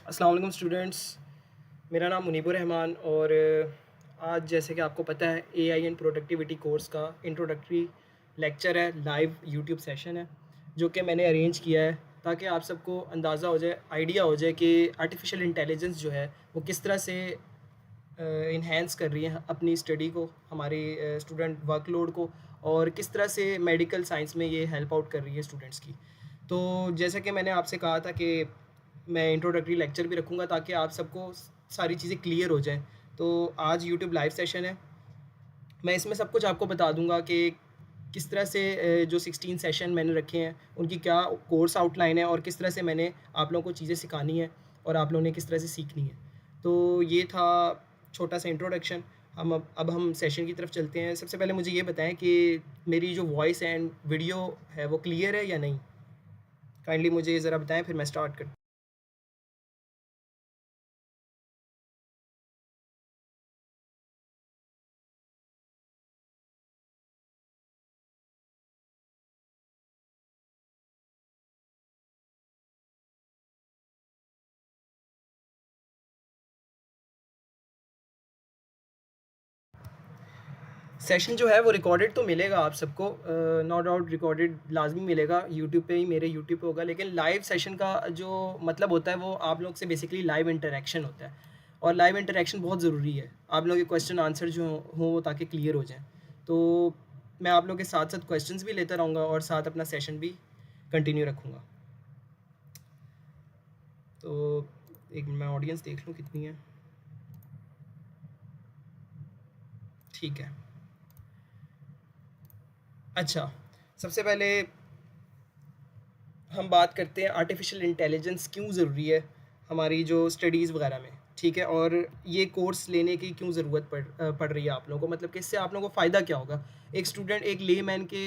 अस्सलाम वालेकुम स्टूडेंट्स। मेरा नाम मुनीबुर रहमान और आज जैसे कि आपको पता है एआई एंड प्रोडक्टिविटी कोर्स का इंट्रोडक्टरी लेक्चर है, लाइव यूट्यूब सेशन है जो कि मैंने अरेंज किया है ताकि आप सबको अंदाज़ा हो जाए, आइडिया हो जाए कि आर्टिफिशियल इंटेलिजेंस जो है वो किस तरह से इन्हेंस कर रही है अपनी स्टडी को, हमारी स्टूडेंट वर्कलोड को, और किस तरह से मेडिकल साइंस में ये हेल्प आउट कर रही है स्टूडेंट्स की। तो जैसा कि मैंने आपसे कहा था कि मैं इंट्रोडक्टरी लेक्चर भी रखूँगा ताकि आप सबको सारी चीज़ें क्लियर हो जाएँ। तो आज यूट्यूब लाइव सेशन है, मैं इसमें सब कुछ आपको बता दूँगा कि किस तरह से जो 16 सेशन मैंने रखे हैं उनकी क्या कोर्स आउटलाइन है और किस तरह से मैंने आप लोगों को चीज़ें सिखानी है और आप लोगों ने किस तरह से सीखनी है। तो ये था छोटा सा इंट्रोडक्शन। हम अब हम सेशन की तरफ चलते हैं। सबसे पहले मुझे ये बताएं कि मेरी जो वॉइस एंड वीडियो है वो क्लियर है या नहीं? काइंडली मुझे ज़रा बताएं, फिर मैं स्टार्ट करता हूँ। सेशन जो है वो रिकॉर्डेड तो मिलेगा आप सबको, नो डाउट रिकॉर्डेड लाजमी मिलेगा, यूट्यूब पे ही, मेरे यूट्यूब पे होगा। लेकिन लाइव सेशन का जो मतलब होता है वो आप लोग से बेसिकली लाइव इंटरेक्शन होता है, और लाइव इंटरेक्शन बहुत ज़रूरी है। आप लोग के क्वेश्चन आंसर जो हों वो ताकि क्लियर हो जाएँ। तो मैं आप लोग के साथ साथ क्वेश्चंस भी लेता रहूँगा और साथ अपना सेशन भी कंटिन्यू रखूँगा। तो एक मिनट, मैं ऑडियंस देख लूँ कितनी है। ठीक है। अच्छा, सबसे पहले हम बात करते हैं आर्टिफिशियल इंटेलिजेंस क्यों ज़रूरी है हमारी जो स्टडीज़ वगैरह में, ठीक है? और ये कोर्स लेने की क्यों ज़रूरत पड़ रही है आप लोगों को, मतलब कि इससे आप लोगों को फ़ायदा क्या होगा? एक स्टूडेंट, एक लेमैन के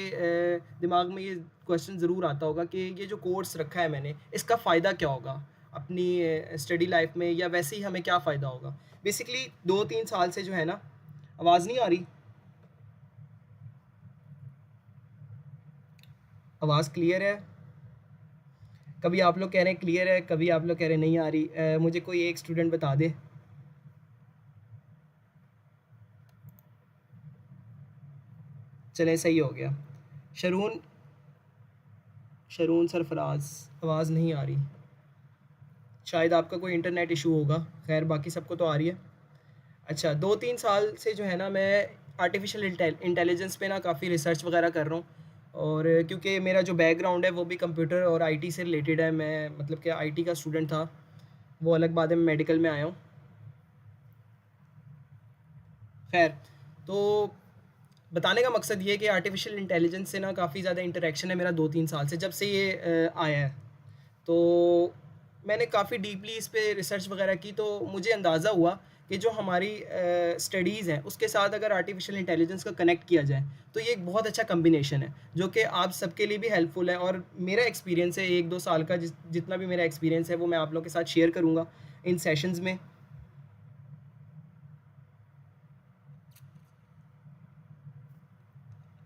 दिमाग में ये क्वेश्चन ज़रूर आता होगा कि ये जो कोर्स रखा है मैंने, इसका फ़ायदा क्या होगा अपनी स्टडी लाइफ में, या वैसे ही हमें क्या फ़ायदा होगा? बेसिकली 2-3 साल से जो है ना, आवाज़ नहीं आ रही? आवाज़ क्लियर है? कभी आप लोग कह रहे हैं क्लियर है, कभी आप लोग कह रहे हैं नहीं आ रही। मुझे कोई एक स्टूडेंट बता दे। चलें, सही हो गया। शरून, शरून सरफराज, आवाज़ नहीं आ रही। शायद आपका कोई इंटरनेट इशू होगा। खैर, बाकी सबको तो आ रही है। अच्छा, 2-3 साल से जो है ना, मैं आर्टिफिशियल इंटेलिजेंस पे ना काफ़ी रिसर्च वगैरह कर रहा हूँ। और क्योंकि मेरा जो बैकग्राउंड है वो भी कंप्यूटर और आईटी से रिलेटेड है, मैं मतलब कि आईटी का स्टूडेंट था। वो अलग बात है, मैं मेडिकल में आया हूँ। खैर, तो बताने का मकसद ये है कि आर्टिफिशियल इंटेलिजेंस से ना काफ़ी ज़्यादा इंटरेक्शन है मेरा 2-3 साल से, जब से ये आया है। तो मैंने काफ़ी डीपली इस पे रिसर्च वगैरह की, तो मुझे अंदाज़ा हुआ कि जो हमारी स्टडीज़ हैं उसके साथ अगर आर्टिफिशियल इंटेलिजेंस का कनेक्ट किया जाए तो ये एक बहुत अच्छा कम्बिनेशन है जो कि आप सबके लिए भी हेल्पफुल है। और मेरा एक्सपीरियंस है 1-2 साल का, जितना भी मेरा एक्सपीरियंस है वो मैं आप लोग के साथ शेयर करूँगा इन सेशंस में।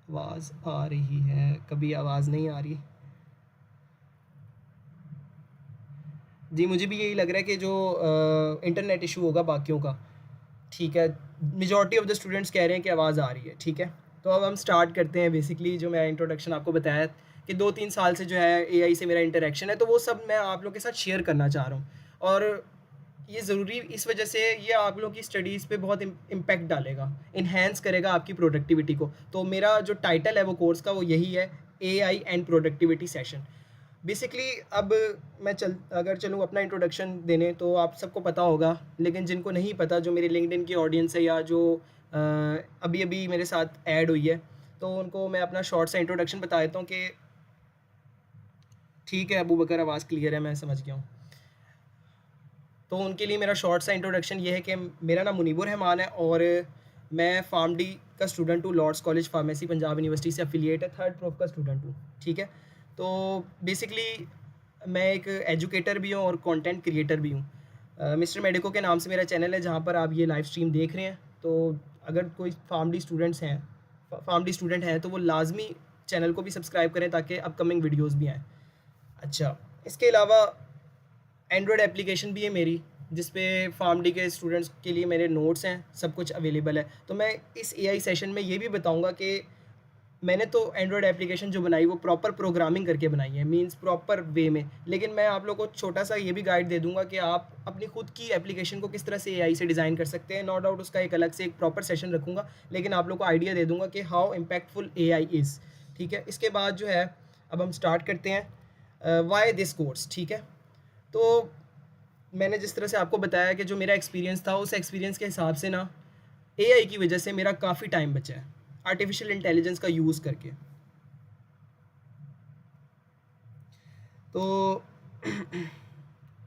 आवाज़ आ रही है, कभी आवाज़ नहीं आ रही। जी, मुझे भी यही लग रहा है कि जो इंटरनेट इशू होगा बाकियों का। ठीक है, मेजॉरिटी ऑफ द स्टूडेंट्स कह रहे हैं कि आवाज़ आ रही है, ठीक है। तो अब हम स्टार्ट करते हैं। बेसिकली जो मैं इंट्रोडक्शन आपको बताया कि 2-3 साल से जो है एआई से मेरा इंटरेक्शन है, तो वो सब मैं आप लोगों के साथ शेयर करना चाह रहा हूँ। और ये ज़रूरी इस वजह से, ये आप लोगों की स्टडीज़ पे बहुत इम्पैक्ट डालेगा, इन्हेंस करेगा आपकी प्रोडक्टिविटी को। तो मेरा जो टाइटल है वो कोर्स का वो यही है, AI and productivity session. Basically अब मैं अगर चलूँ अपना इंट्रोडक्शन देने, तो आप सबको पता होगा, लेकिन जिनको नहीं पता, जो मेरी लिंक्डइन की ऑडियंस है या जो अभी अभी मेरे साथ ऐड हुई है, तो उनको मैं अपना शॉर्ट सा इंट्रोडक्शन बता देता हूँ कि ठीक है अबू बकर, आवाज़ क्लियर है, मैं समझ गया हूँ। तो उनके लिए मेरा शॉर्ट सा इंट्रोडक्शन ये है कि मेरा नाम मुनीबुर रहमान है और मैं फार्म डी का स्टूडेंट हूँ। Lords College Pharmacy Punjab University से एफिलिएट है, थर्ड प्रोफ का स्टूडेंट हूँ, ठीक है। तो बेसिकली मैं एक एजुकेटर भी हूँ और कंटेंट क्रिएटर भी हूँ। मिस्टर मेडिको के नाम से मेरा चैनल है जहाँ पर आप ये लाइव स्ट्रीम देख रहे हैं। तो अगर कोई फार्म डी स्टूडेंट हैं तो वो लाजमी चैनल को भी सब्सक्राइब करें ताकि अपकमिंग वीडियोज़ भी आएँ। अच्छा, इसके अलावा एंड्रॉयड एप्लीकेशन भी है मेरी, जिस पे फार्म डी के स्टूडेंट्स के लिए मेरे नोट्स हैं, सब कुछ अवेलेबल है। तो मैं इस एआई सेशन में ये भी बताऊंगा कि मैंने तो एंड्रॉयड एप्लीकेशन जो बनाई वो प्रॉपर प्रोग्रामिंग करके बनाई है, मींस प्रॉपर वे में। लेकिन मैं आप लोगों को छोटा सा ये भी गाइड दे दूंगा कि आप अपनी खुद की एप्लीकेशन को किस तरह से एआई से डिज़ाइन कर सकते हैं। नो डाउट उसका एक अलग से एक प्रॉपर सेशन रखूँगा, लेकिन आप लोग को आइडिया दे दूंगा कि हाउ इम्पैक्टफुल एआई इज़। ठीक है, इसके बाद जो है अब हम स्टार्ट करते हैं वाई दिस कोर्स। ठीक है, तो मैंने जिस तरह से आपको बताया कि जो मेरा एक्सपीरियंस था, उस एक्सपीरियंस के हिसाब से ना एआई की वजह से मेरा काफ़ी टाइम बचा है आर्टिफिशियल इंटेलिजेंस का यूज़ करके। तो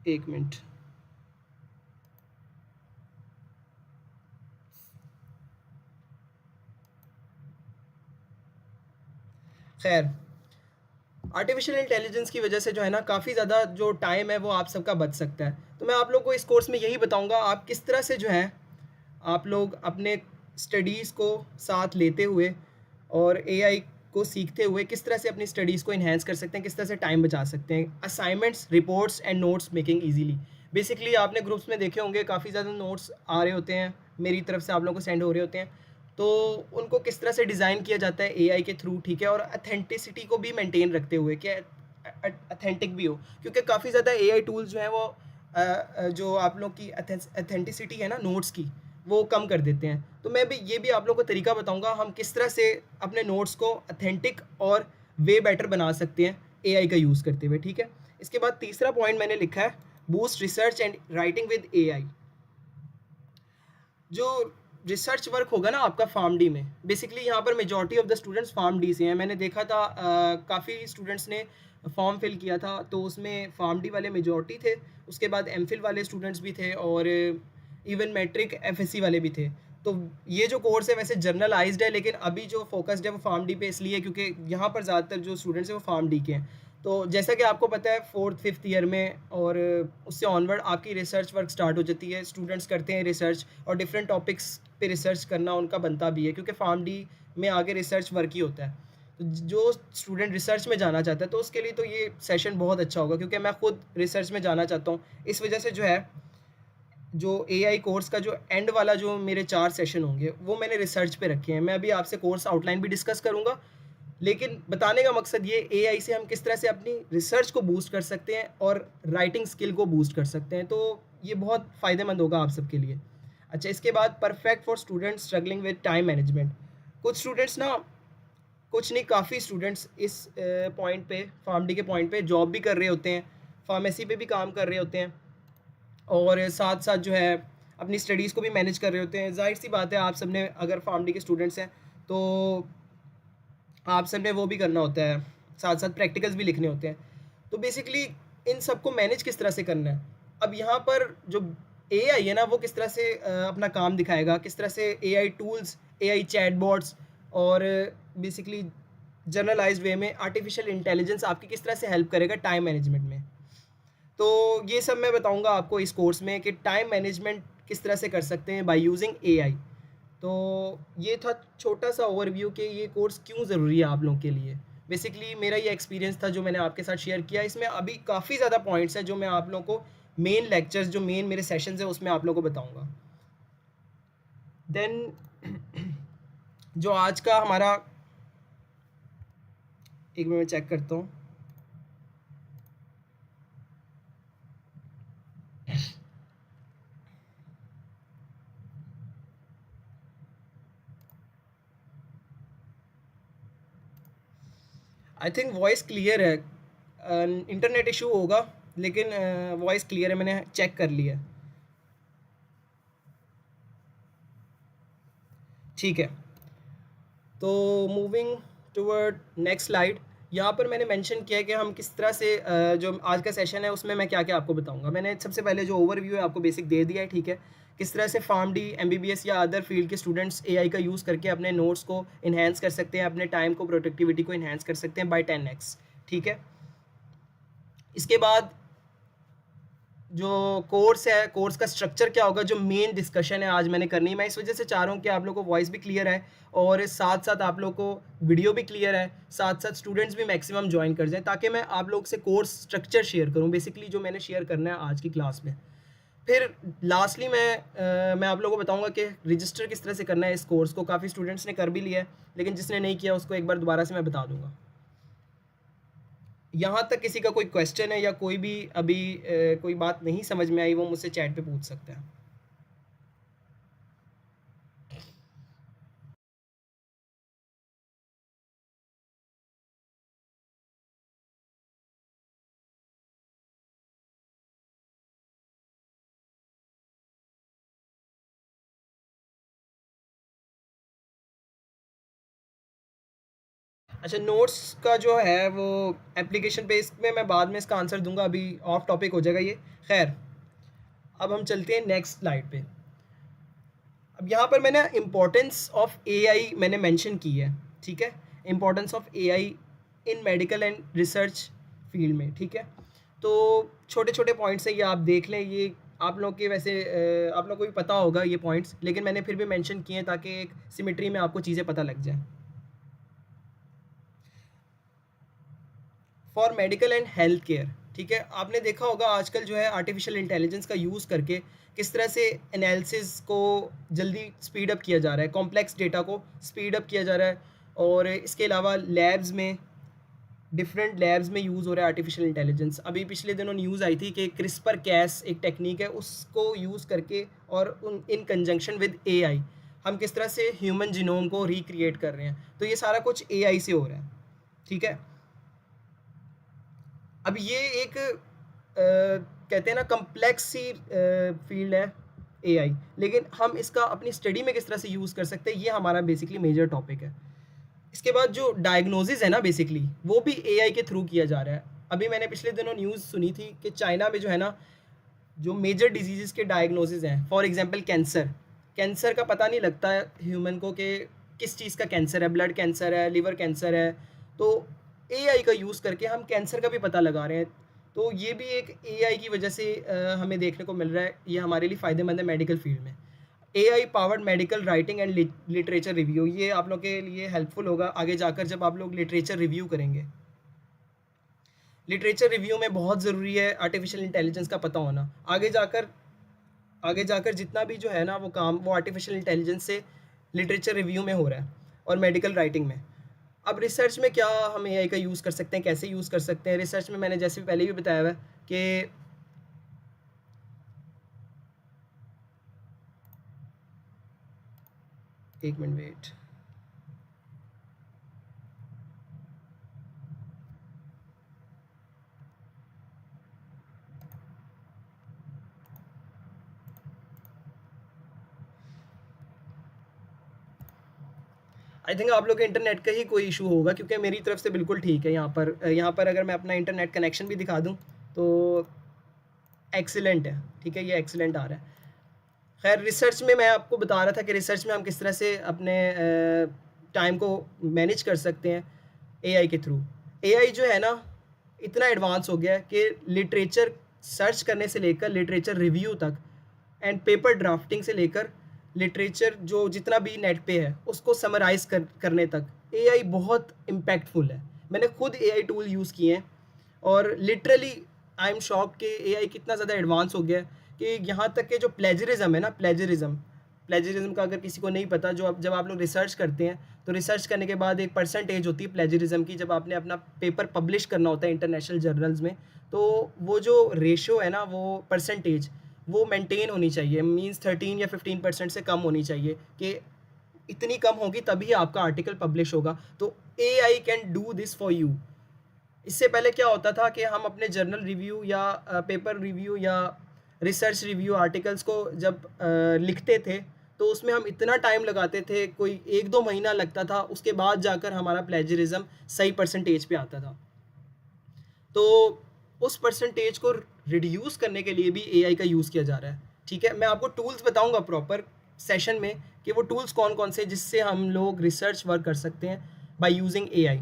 एक मिनट, खैर आर्टिफिशियल इंटेलिजेंस की वजह से जो है ना काफ़ी ज़्यादा जो टाइम है वो आप सबका बच सकता है। तो मैं आप लोग को इस कोर्स में यही बताऊंगा आप किस तरह से जो है आप लोग अपने स्टडीज़ को साथ लेते हुए और एआई को सीखते हुए किस तरह से अपनी स्टडीज़ को इन्हेंस कर सकते हैं, किस तरह से टाइम बचा सकते हैं। Assignments, reports and notes making easily. Basically आपने ग्रुप्स में देखे होंगे काफ़ी ज़्यादा नोट्स आ रहे होते हैं, मेरी तरफ से आप लोगों को सेंड हो रहे होते हैं। तो उनको किस तरह से डिज़ाइन किया जाता है एआई के थ्रू, ठीक है, और अथेंटिसिटी को भी मेंटेन रखते हुए कि अथेंटिक भी हो, क्योंकि काफ़ी ज़्यादा एआई टूल्स जो हैं वो जो आप लोग की अथेंटिसिटी है ना नोट्स की, वो कम कर देते हैं। तो मैं भी ये भी आप लोगों को तरीका बताऊंगा हम किस तरह से अपने नोट्स को अथेंटिक और वे बेटर बना सकते हैं एआई का यूज़ करते हुए। ठीक है, इसके बाद तीसरा पॉइंट मैंने लिखा है boost research and writing with AI. जो रिसर्च वर्क होगा ना आपका फार्म डी में, बेसिकली यहाँ पर majority of the students pharm D से हैं। मैंने देखा था काफ़ी स्टूडेंट्स ने फॉर्म फिल किया था, तो उसमें फार्म डी वाले मेजॉरिटी थे, उसके बाद एमफिल वाले स्टूडेंट्स भी थे और इवन मैट्रिक एफएससी वाले भी थे। तो ये जो कोर्स है वैसे जर्नलाइज्ड है, लेकिन अभी जो फोकस्ड है वो फार्म डी पे इसलिए क्योंकि यहाँ पर ज़्यादातर जो स्टूडेंट्स हैं वो फार्म डी के हैं। तो जैसा कि आपको पता है 4th-5th ईयर में और उससे ऑनवर्ड आपकी रिसर्च वर्क स्टार्ट हो जाती है, स्टूडेंट्स करते हैं रिसर्च और डिफरेंट टॉपिक्स पे रिसर्च करना उनका बनता भी है, क्योंकि फार्म डी में आगे रिसर्च वर्क ही होता है। तो जो स्टूडेंट रिसर्च में जाना चाहता है तो उसके लिए तो ये सेशन बहुत अच्छा होगा, क्योंकि मैं खुद रिसर्च में जाना चाहता हूँ। इस वजह से जो है जो एआई कोर्स का जो एंड वाला जो मेरे 4 सेशन होंगे वो मैंने रिसर्च पे रखे हैं। मैं अभी आपसे कोर्स आउटलाइन भी डिस्कस करूँगा, लेकिन बताने का मकसद ये एआई से हम किस तरह से अपनी रिसर्च को बूस्ट कर सकते हैं और राइटिंग स्किल को बूस्ट कर सकते हैं। तो ये बहुत फ़ायदेमंद होगा आप सबके लिए। अच्छा, इसके बाद perfect for students struggling with time management. कुछ स्टूडेंट्स ना, कुछ नहीं काफ़ी स्टूडेंट्स इस पॉइंट पे, फार्म डी के पॉइंट पे जॉब भी कर रहे होते हैं, फार्मेसी पे भी काम कर रहे होते हैं और साथ साथ जो है अपनी स्टडीज़ को भी मैनेज कर रहे होते हैं। जाहिर सी बात है आप सब ने अगर फार्म डी के स्टूडेंट्स हैं तो आप सब ने वो भी करना होता है, साथ साथ प्रैक्टिकल्स भी लिखने होते हैं। तो बेसिकली इन सबको मैनेज किस तरह से करना है। अब यहाँ पर जो एआई है ना वो किस तरह से अपना काम दिखाएगा, किस तरह से एआई टूल्स, एआई चैटबॉट्स और बेसिकली जनरलाइज्ड वे में आर्टिफिशियल इंटेलिजेंस आपकी किस तरह से हेल्प करेगा टाइम मैनेजमेंट में। तो ये सब मैं बताऊंगा आपको इस कोर्स में कि टाइम मैनेजमेंट किस तरह से कर सकते हैं बाय यूजिंग एआई। तो ये था छोटा सा ओवरव्यू कि ये कोर्स क्यों ज़रूरी है आप लोगों के लिए। बेसिकली मेरा ये एक्सपीरियंस था जो मैंने आपके साथ शेयर किया। इसमें अभी काफ़ी ज़्यादा पॉइंट्स हैं जो मैं आप लोगों को मेन लेक्चर्स, जो मेन मेरे सेशंस हैं उसमें आप लोगों को बताऊंगा। देन जो आज का हमारा, एक मिनट मैं चेक करता हूँ। आई थिंक वॉइस क्लियर है, इंटरनेट इशू होगा लेकिन वॉइस क्लियर है, मैंने चेक कर लिया है। ठीक है, तो मूविंग टूवर्ड नेक्स्ट स्लाइड। यहाँ पर मैंने मेंशन किया है कि हम किस तरह से जो आज का सेशन है उसमें मैं क्या क्या आपको बताऊंगा। मैंने सबसे पहले जो ओवरव्यू है आपको बेसिक दे दिया है, ठीक है, किस तरह से फार्म डी, एमबीबीएस या अदर फील्ड के स्टूडेंट्स एआई का यूज़ करके अपने नोट्स को इन्हेंस कर सकते हैं, अपने टाइम को, प्रोडक्टिविटी को इन्हेंस कर सकते हैं बाय 10x। ठीक है, इसके बाद जो कोर्स है, कोर्स का स्ट्रक्चर क्या होगा, जो मेन डिस्कशन है आज मैंने करनी है। मैं इस वजह से चाह रहा हूँ कि आप लोगों को वॉइस भी क्लियर है और साथ साथ आप लोग को वीडियो भी क्लियर है, साथ साथ स्टूडेंट्स भी मैक्सिमम ज्वाइन कर जाएं, ताकि मैं आप लोग से कोर्स स्ट्रक्चर शेयर करूँ, बेसिकली जो मैंने शेयर करना है आज की क्लास में। फिर लास्टली मैं आप लोगों को बताऊंगा कि रजिस्टर किस तरह से करना है इस कोर्स को। काफ़ी स्टूडेंट्स ने कर भी लिया है, लेकिन जिसने नहीं किया उसको एक बार दोबारा से मैं बता दूंगा। यहाँ तक किसी का कोई क्वेश्चन है या कोई भी अभी कोई बात नहीं समझ में आई, वो मुझसे चैट पे पूछ सकता है। अच्छा, नोट्स का जो है वो एप्लीकेशन पे, इसमें मैं बाद में इसका आंसर दूंगा, अभी ऑफ टॉपिक हो जाएगा ये। खैर, अब हम चलते हैं नेक्स्ट स्लाइड पे। अब यहाँ पर मैंने इम्पोर्टेंस ऑफ एआई मैंने मेंशन की है, ठीक है, importance of AI in medical and research field में, ठीक है। तो छोटे छोटे पॉइंट्स हैं, ये आप देख लें, ये आप लोग के वैसे आप लोग को भी पता होगा ये पॉइंट्स, लेकिन मैंने फिर भी मेंशन किए हैं ताकि एक सिमेट्री में आपको चीज़ें पता लग जाए। For medical and health care, ठीक है, आपने देखा होगा आजकल जो है आर्टिफिशियल इंटेलिजेंस का यूज़ करके किस तरह से एनालिसिस को जल्दी स्पीड अप किया जा रहा है, कॉम्प्लेक्स डेटा को स्पीड अप किया जा रहा है। और इसके अलावा लैब्स में, डिफरेंट लैब्स में यूज़ हो रहा है आर्टिफिशियल इंटेलिजेंस। अभी पिछले दिनों न्यूज़ आई थी कि क्रिस्पर कैस एक टेक्निक है, उसको यूज़ करके और उन इन कंजंक्शन विद एआई हम किस तरह से ह्यूमन जीनोम को रिक्रिएट कर रहे हैं। तो ये सारा कुछ एआई से हो रहा है, ठीक है। अब ये एक कहते हैं ना कम्प्लेक्स सी फील्ड है एआई, लेकिन हम इसका अपनी स्टडी में किस तरह से यूज़ कर सकते हैं, ये हमारा बेसिकली मेजर टॉपिक है। इसके बाद जो डायग्नोसिस है ना, बेसिकली वो भी एआई के थ्रू किया जा रहा है। अभी मैंने पिछले दिनों न्यूज़ सुनी थी कि चाइना में जो है ना, जो मेजर डिजीज़ के डायग्नोसिस हैं, फॉर एग्जांपल कैंसर, कैंसर का पता नहीं लगता है ह्यूमन को कि किस चीज़ का कैंसर है, ब्लड कैंसर है, लिवर कैंसर है, तो एआई का यूज़ करके हम कैंसर का भी पता लगा रहे हैं। तो ये भी एक एआई की वजह से हमें देखने को मिल रहा है, ये हमारे लिए फ़ायदेमंद है मेडिकल फील्ड में। AI powered medical writing and literature review, ये आप लोग के लिए हेल्पफुल होगा आगे जाकर जब आप लोग लिटरेचर रिव्यू करेंगे। लिटरेचर रिव्यू में बहुत ज़रूरी है आर्टिफिशियल इंटेलिजेंस का पता होना। आगे जाकर जितना भी जो है ना वो काम, वो आर्टिफिशियल इंटेलिजेंस से लिटरेचर रिव्यू में हो रहा है और मेडिकल राइटिंग में। अब रिसर्च में क्या हम एआई का यूज़ कर सकते हैं, कैसे यूज़ कर सकते हैं रिसर्च में, मैंने जैसे पहले भी बताया हुआ है कि एक मिनट वेट, आई थिंक आप लोग के इंटरनेट का ही कोई इशू होगा, क्योंकि मेरी तरफ से बिल्कुल ठीक है। यहाँ पर अगर मैं अपना इंटरनेट कनेक्शन भी दिखा दूँ तो एक्सीलेंट है, ठीक है, ये एक्सीलेंट आ रहा है। खैर, रिसर्च में मैं आपको बता रहा था कि रिसर्च में हम किस तरह से अपने टाइम को मैनेज कर सकते हैं एआई के थ्रू। एआई जो है ना इतना एडवांस हो गया है कि लिटरेचर सर्च करने से लेकर लिटरेचर रिव्यू तक एंड पेपर ड्राफ्टिंग से लेकर लिटरेचर जो जितना भी नेट पे है उसको समराइज़ करने तक एआई बहुत इम्पैक्टफुल है। मैंने खुद एआई टूल यूज़ किए हैं और लिटरली आई एम शॉक कि एआई कितना ज़्यादा एडवांस हो गया है कि यहाँ तक कि जो प्लेजरिज्म है ना, प्लेजरिज्म का अगर किसी को नहीं पता, जो जब आप लोग रिसर्च करते हैं तो रिसर्च करने के बाद एक परसेंटेज होती है प्लेजरिज्म की, जब आपने अपना पेपर पब्लिश करना होता है इंटरनेशनल जर्नल्स में, तो वो जो रेशियो है ना, वो परसेंटेज वो मेंटेन होनी चाहिए, मींस 13 या 15% से कम होनी चाहिए, कि इतनी कम होगी तभी आपका आर्टिकल पब्लिश होगा। तो AI can do this for you. इससे पहले क्या होता था कि हम अपने जर्नल रिव्यू या पेपर रिव्यू या रिसर्च रिव्यू आर्टिकल्स को जब लिखते थे तो उसमें हम इतना टाइम लगाते थे, कोई 1-2 महीना लगता था, उसके बाद जाकर हमारा प्लेजरिज्म सही परसेंटेज पे आता था। तो उस परसेंटेज को रिड्यूस करने के लिए भी एआई का यूज़ किया जा रहा है, ठीक है। मैं आपको टूल्स बताऊंगा प्रॉपर सेशन में कि वो टूल्स कौन कौन से जिससे हम लोग रिसर्च वर्क कर सकते हैं बाय यूजिंग एआई,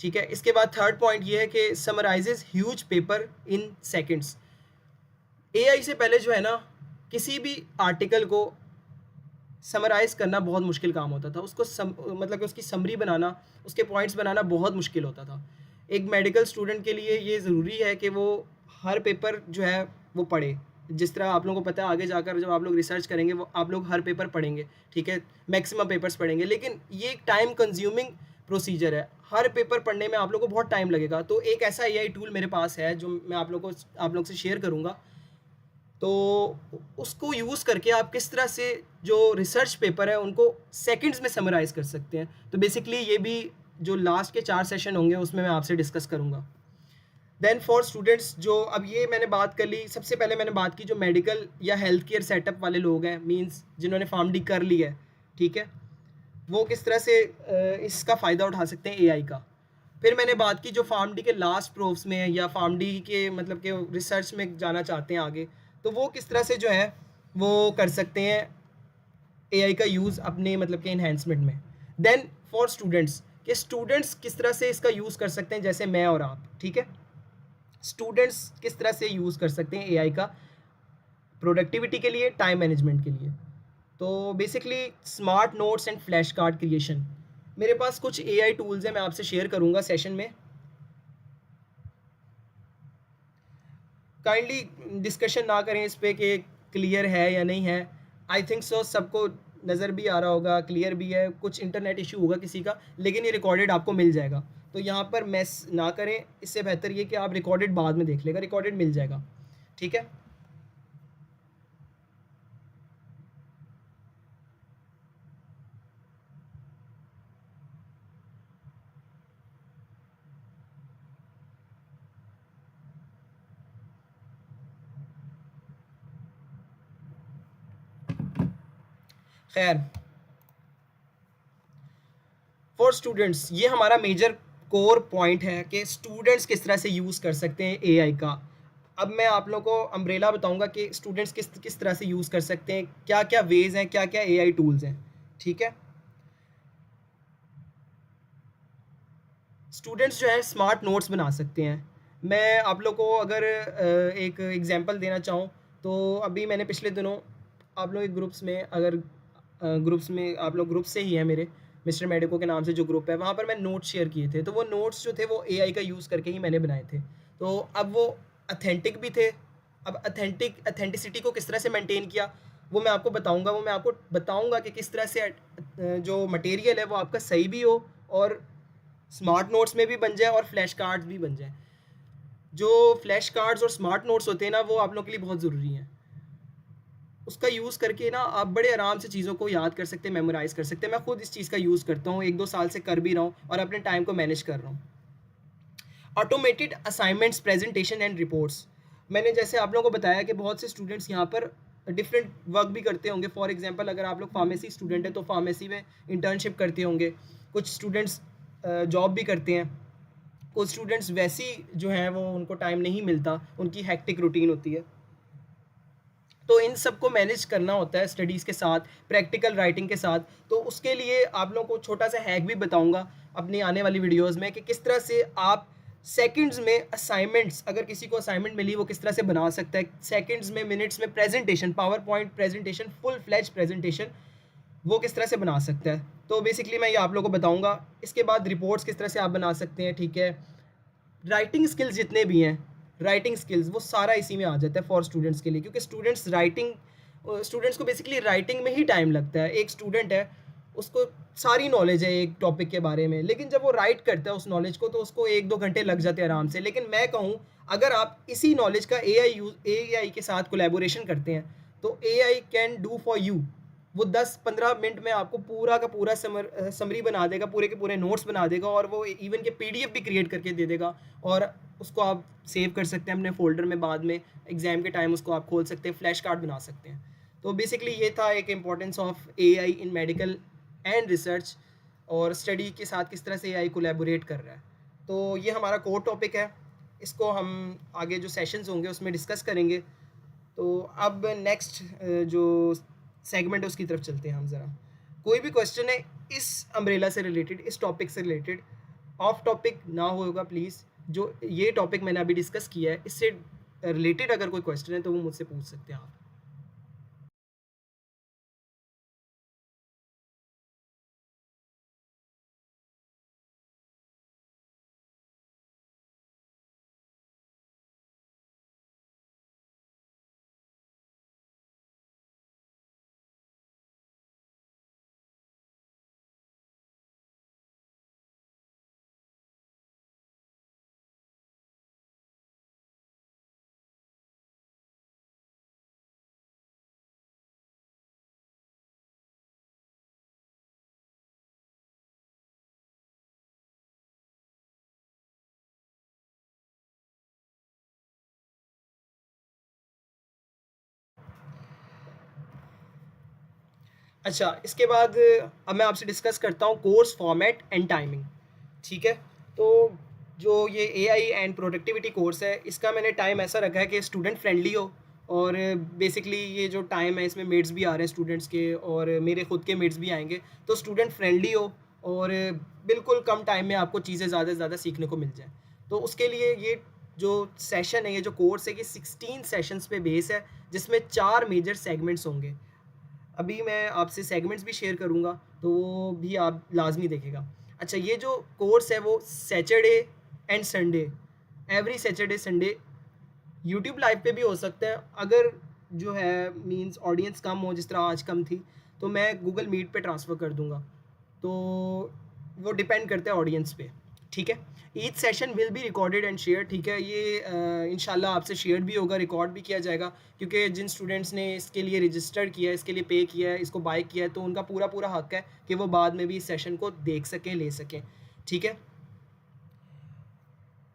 ठीक है। इसके बाद थर्ड पॉइंट ये है कि summarises huge paper in seconds. AI से पहले जो है ना, किसी भी आर्टिकल को समराइज़ करना बहुत मुश्किल काम होता था। उसको मतलब कि उसकी समरी बनाना, उसके पॉइंट्स बनाना बहुत मुश्किल होता था। एक मेडिकल स्टूडेंट के लिए ये ज़रूरी है कि वो हर पेपर जो है वो पढ़े। जिस तरह आप लोगों को पता है, आगे जाकर जब आप लोग रिसर्च करेंगे, वो आप लोग हर पेपर पढ़ेंगे, ठीक है? मैक्सिमम पेपर्स पढ़ेंगे, लेकिन ये एक टाइम कंज्यूमिंग प्रोसीजर है। हर पेपर पढ़ने में आप लोगों को बहुत टाइम लगेगा। तो एक ऐसा एआई टूल मेरे पास है जो मैं आप लोग से शेयर करूँगा। तो उसको यूज़ करके आप किस तरह से जो रिसर्च पेपर है उनको सेकंड्स में समराइज़ कर सकते हैं। तो बेसिकली ये भी जो लास्ट के 4 सेशन होंगे उसमें मैं आपसे डिस्कस करूँगा। देन फॉर स्टूडेंट्स, जो अब ये मैंने बात कर ली, सबसे पहले मैंने बात की जो मेडिकल या हेल्थ केयर सेटअप वाले लोग हैं, मींस जिन्होंने फार्मडी कर ली है, ठीक है? वो किस तरह से इसका फ़ायदा उठा सकते हैं एआई का। फिर मैंने बात की जो फार्मडी के लास्ट प्रोव्स में है या फार्मडी के मतलब के रिसर्च में जाना चाहते हैं आगे, तो वो किस तरह से जो है वो कर सकते हैं एआई का यूज़ अपने मतलब के एनहेंसमेंट में। देन फॉर स्टूडेंट्स, कि स्टूडेंट्स किस तरह से इसका यूज़ कर सकते हैं, जैसे मैं और आप, ठीक है? स्टूडेंट्स किस तरह से यूज़ कर सकते हैं एआई का प्रोडक्टिविटी के लिए, टाइम मैनेजमेंट के लिए। तो basically smart notes and flash card creation, मेरे पास कुछ एआई टूल्स हैं, मैं आपसे शेयर करूंगा सेशन में। काइंडली डिस्कशन ना करें इस पे कि क्लियर है या नहीं है। आई थिंक सो सबको नज़र भी आ रहा होगा, क्लियर भी है। कुछ इंटरनेट इशू होगा किसी का, लेकिन ये रिकॉर्डेड आपको मिल जाएगा। तो यहाँ पर मैस ना करें, इससे बेहतर ये कि आप रिकॉर्डेड बाद में देख लेगा, रिकॉर्डेड मिल जाएगा, ठीक है? खैर, फॉर स्टूडेंट्स, ये हमारा मेजर कोर पॉइंट है कि स्टूडेंट्स किस तरह से यूज़ कर सकते हैं एआई का। अब मैं आप लोगों को अम्ब्रेला बताऊंगा कि स्टूडेंट्स किस किस तरह से यूज़ कर सकते हैं, क्या क्या वेज हैं, क्या क्या एआई टूल्स हैं, ठीक है? स्टूडेंट्स जो है स्मार्ट नोट्स बना सकते हैं। मैं आप लोग को अगर एक एग्जांपल देना चाहूँ, तो अभी मैंने पिछले दिनों आप लोग एक ग्रुप्स में, अगर ग्रुप्स में आप लोग ग्रुप से ही हैं मेरे, मिस्टर मेडिको के नाम से जो ग्रुप है, वहाँ पर मैं नोट्स शेयर किए थे। तो वो नोट्स जो थे वो एआई का यूज़ करके ही मैंने बनाए थे। तो अब वो ऑथेंटिक भी थे। अब ऑथेंटिसिटी को किस तरह से मेंटेन किया, वो मैं आपको बताऊँगा। वो मैं आपको बताऊँगा कि किस तरह से जो मटेरियल है वो आपका सही भी हो और स्मार्ट नोट्स में भी बन जाए और फ्लैश कार्ड्स भी बन जाए। जो फ्लैश कार्ड्स और स्मार्ट नोट्स होते हैं ना, वो आप लोगों के लिए बहुत ज़रूरी हैं। उसका यूज़ करके ना आप बड़े आराम से चीज़ों को याद कर सकते हैं, मेमोराइज़ कर सकते हैं। मैं खुद इस चीज़ का यूज़ करता हूँ, 1-2 साल से कर भी रहा हूँ और अपने टाइम को मैनेज कर रहा हूँ। Automated assignments, presentation and reports, मैंने जैसे आप लोगों को बताया कि बहुत से स्टूडेंट्स यहाँ पर डिफरेंट वर्क भी करते होंगे। फॉर एग्जांपल, अगर आप लोग फार्मेसी स्टूडेंट हैं तो फार्मेसी में इंटर्नशिप करते होंगे। कुछ स्टूडेंट्स जॉब भी करते हैं। कुछ स्टूडेंट्स वैसी जो हैं वो उनको टाइम नहीं मिलता, उनकी हेक्टिक रूटीन होती है। तो इन सबको मैनेज करना होता है स्टडीज़ के साथ, प्रैक्टिकल राइटिंग के साथ। तो उसके लिए आप लोगों को छोटा सा हैक भी बताऊंगा अपनी आने वाली वीडियोस में कि किस तरह से आप सेकंड्स में असाइनमेंट्स, अगर किसी को असाइनमेंट मिली वो किस तरह से बना सकता है सेकंड्स में, मिनट्स में। Presentation, power point presentation, full fledge presentation, वो किस तरह से बना सकता है। तो बेसिकली मैं ये आप लोगों को बताऊंगा। इसके बाद रिपोर्ट्स किस तरह से आप बना सकते हैं, ठीक है? राइटिंग स्किल्स जितने भी हैं, राइटिंग स्किल्स, वो सारा इसी में आ जाता है फॉर स्टूडेंट्स के लिए, क्योंकि स्टूडेंट्स को बेसिकली राइटिंग में ही टाइम लगता है। एक स्टूडेंट है, उसको सारी नॉलेज है एक टॉपिक के बारे में, लेकिन जब वो राइट करता है उस नॉलेज को तो उसको 1-2 घंटे लग जाते हैं आराम से। लेकिन मैं कहूँ, अगर आप इसी नॉलेज का एआई के साथ कोलैबोरेशन करते हैं तो AI can do for you. वो 10-15 मिनट में आपको पूरा का पूरा समरी बना देगा, पूरे के पूरे नोट्स बना देगा, और वो इवन के पीडीएफ भी क्रिएट करके दे देगा। और उसको आप सेव कर सकते हैं अपने फोल्डर में, बाद में एग्जाम के टाइम उसको आप खोल सकते हैं, फ्लैश कार्ड बना सकते हैं। तो बेसिकली ये था एक importance of AI in medical and research, और स्टडी के साथ किस तरह से एआई कोलैबोरेट कर रहा है। तो ये हमारा कोर टॉपिक है, इसको हम आगे जो सेशंस होंगे उसमें डिस्कस करेंगे। तो अब नेक्स्ट जो सेगमेंट है उसकी तरफ चलते हैं हम ज़रा। कोई भी क्वेश्चन है इस अम्ब्रेला से रिलेटेड, इस टॉपिक से रिलेटेड, ऑफ टॉपिक ना होगा प्लीज़। जो ये टॉपिक मैंने अभी डिस्कस किया है, इससे रिलेटेड अगर कोई क्वेश्चन है तो वो मुझसे पूछ सकते हैं आप। अच्छा, इसके बाद अब मैं आपसे डिस्कस करता हूँ कोर्स फॉर्मेट एंड टाइमिंग। ठीक है, तो जो ये एआई एंड प्रोडक्टिविटी कोर्स है, इसका मैंने टाइम ऐसा रखा है कि स्टूडेंट फ्रेंडली हो। और बेसिकली ये जो टाइम है इसमें मेट्स भी आ रहे हैं स्टूडेंट्स के, और मेरे खुद के मेट्स भी आएंगे, तो स्टूडेंट फ्रेंडली हो और बिल्कुल कम टाइम में आपको चीज़ें ज़्यादा से ज़्यादा सीखने को मिल जाए। तो उसके लिए ये जो सेशन है, ये जो कोर्स है, ये 16 सेशंस पे बेस है, जिसमें 4 मेजर सेगमेंट्स होंगे। अभी मैं आपसे सेगमेंट्स भी शेयर करूँगा, तो वो भी आप लाजमी देखेगा। अच्छा, ये जो कोर्स है वो Saturday and Sunday, every Saturday Sunday YouTube live पे भी हो सकता है। अगर जो है मींस ऑडियंस कम हो, जिस तरह आज कम थी, तो मैं गूगल मीट पे ट्रांसफ़र कर दूँगा। तो वो डिपेंड करता है ऑडियंस पे। ठीक है, each session will be recorded and share. ठीक है, ये इंशाल्लाह आपसे शेयर भी होगा, रिकॉर्ड भी किया जाएगा, क्योंकि जिन स्टूडेंट्स ने इसके लिए रजिस्टर किया है, इसके लिए पे किया है, इसको बाय किया है, तो उनका पूरा पूरा हक है कि वो बाद में भी इस सेशन को देख सकें, ले सकें। ठीक है,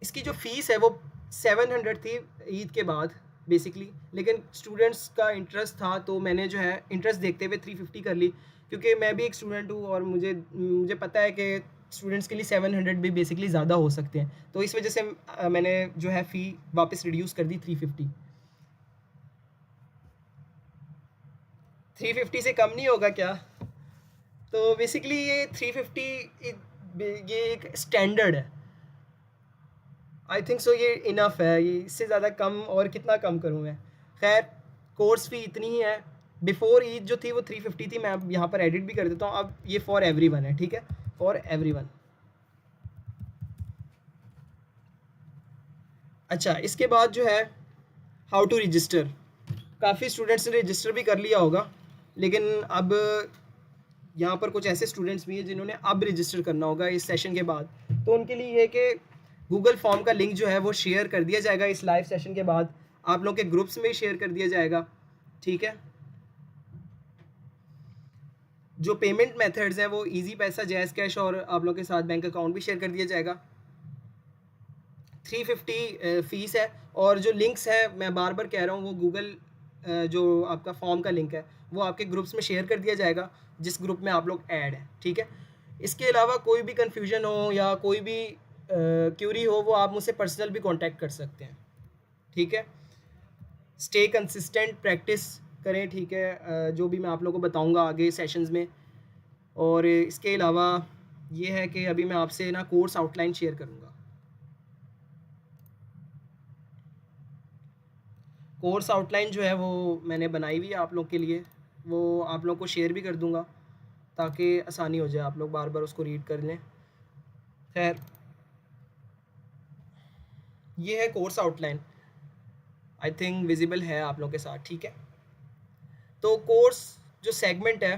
इसकी जो फ़ीस है वो 700 थी ईद के बाद बेसिकली, लेकिन स्टूडेंट्स का इंटरेस्ट था, तो मैंने जो है इंटरेस्ट देखते हुए 350 कर ली, क्योंकि मैं भी एक स्टूडेंट हूँ और मुझे मुझे पता है कि स्टूडेंट्स के लिए 700 भी बेसिकली ज़्यादा हो सकते हैं। तो इस वजह से मैंने जो है फ़ी वापस रिड्यूस कर दी 350। 350 से कम नहीं होगा क्या? तो बेसिकली ये 350 ये एक स्टैंडर्ड है। आई थिंक सो ये इनफ है, ये इससे ज़्यादा कम और कितना कम करूँ मैं। खैर, कोर्स फ़ी इतनी ही है। बिफोर ईद जो थी वो 350 थी, मैं अब यहाँ पर एडिट भी कर देता हूँ। अब ये फॉर एवरीवन है। ठीक है, फॉर एवरीवन। अच्छा, इसके बाद जो है हाउ टू रजिस्टर। काफ़ी स्टूडेंट्स ने रजिस्टर भी कर लिया होगा, लेकिन अब यहाँ पर कुछ ऐसे स्टूडेंट्स भी हैं जिन्होंने अब रजिस्टर करना होगा इस सेशन के बाद। तो उनके लिए ये कि गूगल फॉर्म का लिंक जो है वो शेयर कर दिया जाएगा इस लाइव सेशन के बाद, आप लोग के ग्रुप्स में शेयर कर दिया जाएगा। ठीक है, जो पेमेंट मेथड्स हैं वो इजी पैसा, जैज़ कैश, और आप लोग के साथ बैंक अकाउंट भी शेयर कर दिया जाएगा। 350 फ़ीस है, और जो लिंक्स है मैं बार बार कह रहा हूँ, वो गूगल जो आपका फॉर्म का लिंक है वो आपके ग्रुप्स में शेयर कर दिया जाएगा, जिस ग्रुप में आप लोग ऐड हैं। ठीक है, इसके अलावा कोई भी कन्फ्यूजन हो या कोई भी क्यूरी हो, वो आप मुझसे पर्सनल भी कांटेक्ट कर सकते हैं। ठीक है, स्टे कंसिस्टेंट, प्रैक्टिस करें। ठीक है, जो भी मैं आप लोगों को बताऊंगा आगे सेशंस में। और इसके अलावा ये है कि अभी मैं आपसे ना कोर्स आउटलाइन शेयर करूंगा। कोर्स आउटलाइन जो है वो मैंने बनाई हुई है आप लोग के लिए, वो आप लोग को शेयर भी कर दूंगा, ताकि आसानी हो जाए, आप लोग बार बार उसको रीड कर लें। खैर, ये है course outline, I think visible है आप लोग के साथ। ठीक है, तो कोर्स जो सेगमेंट है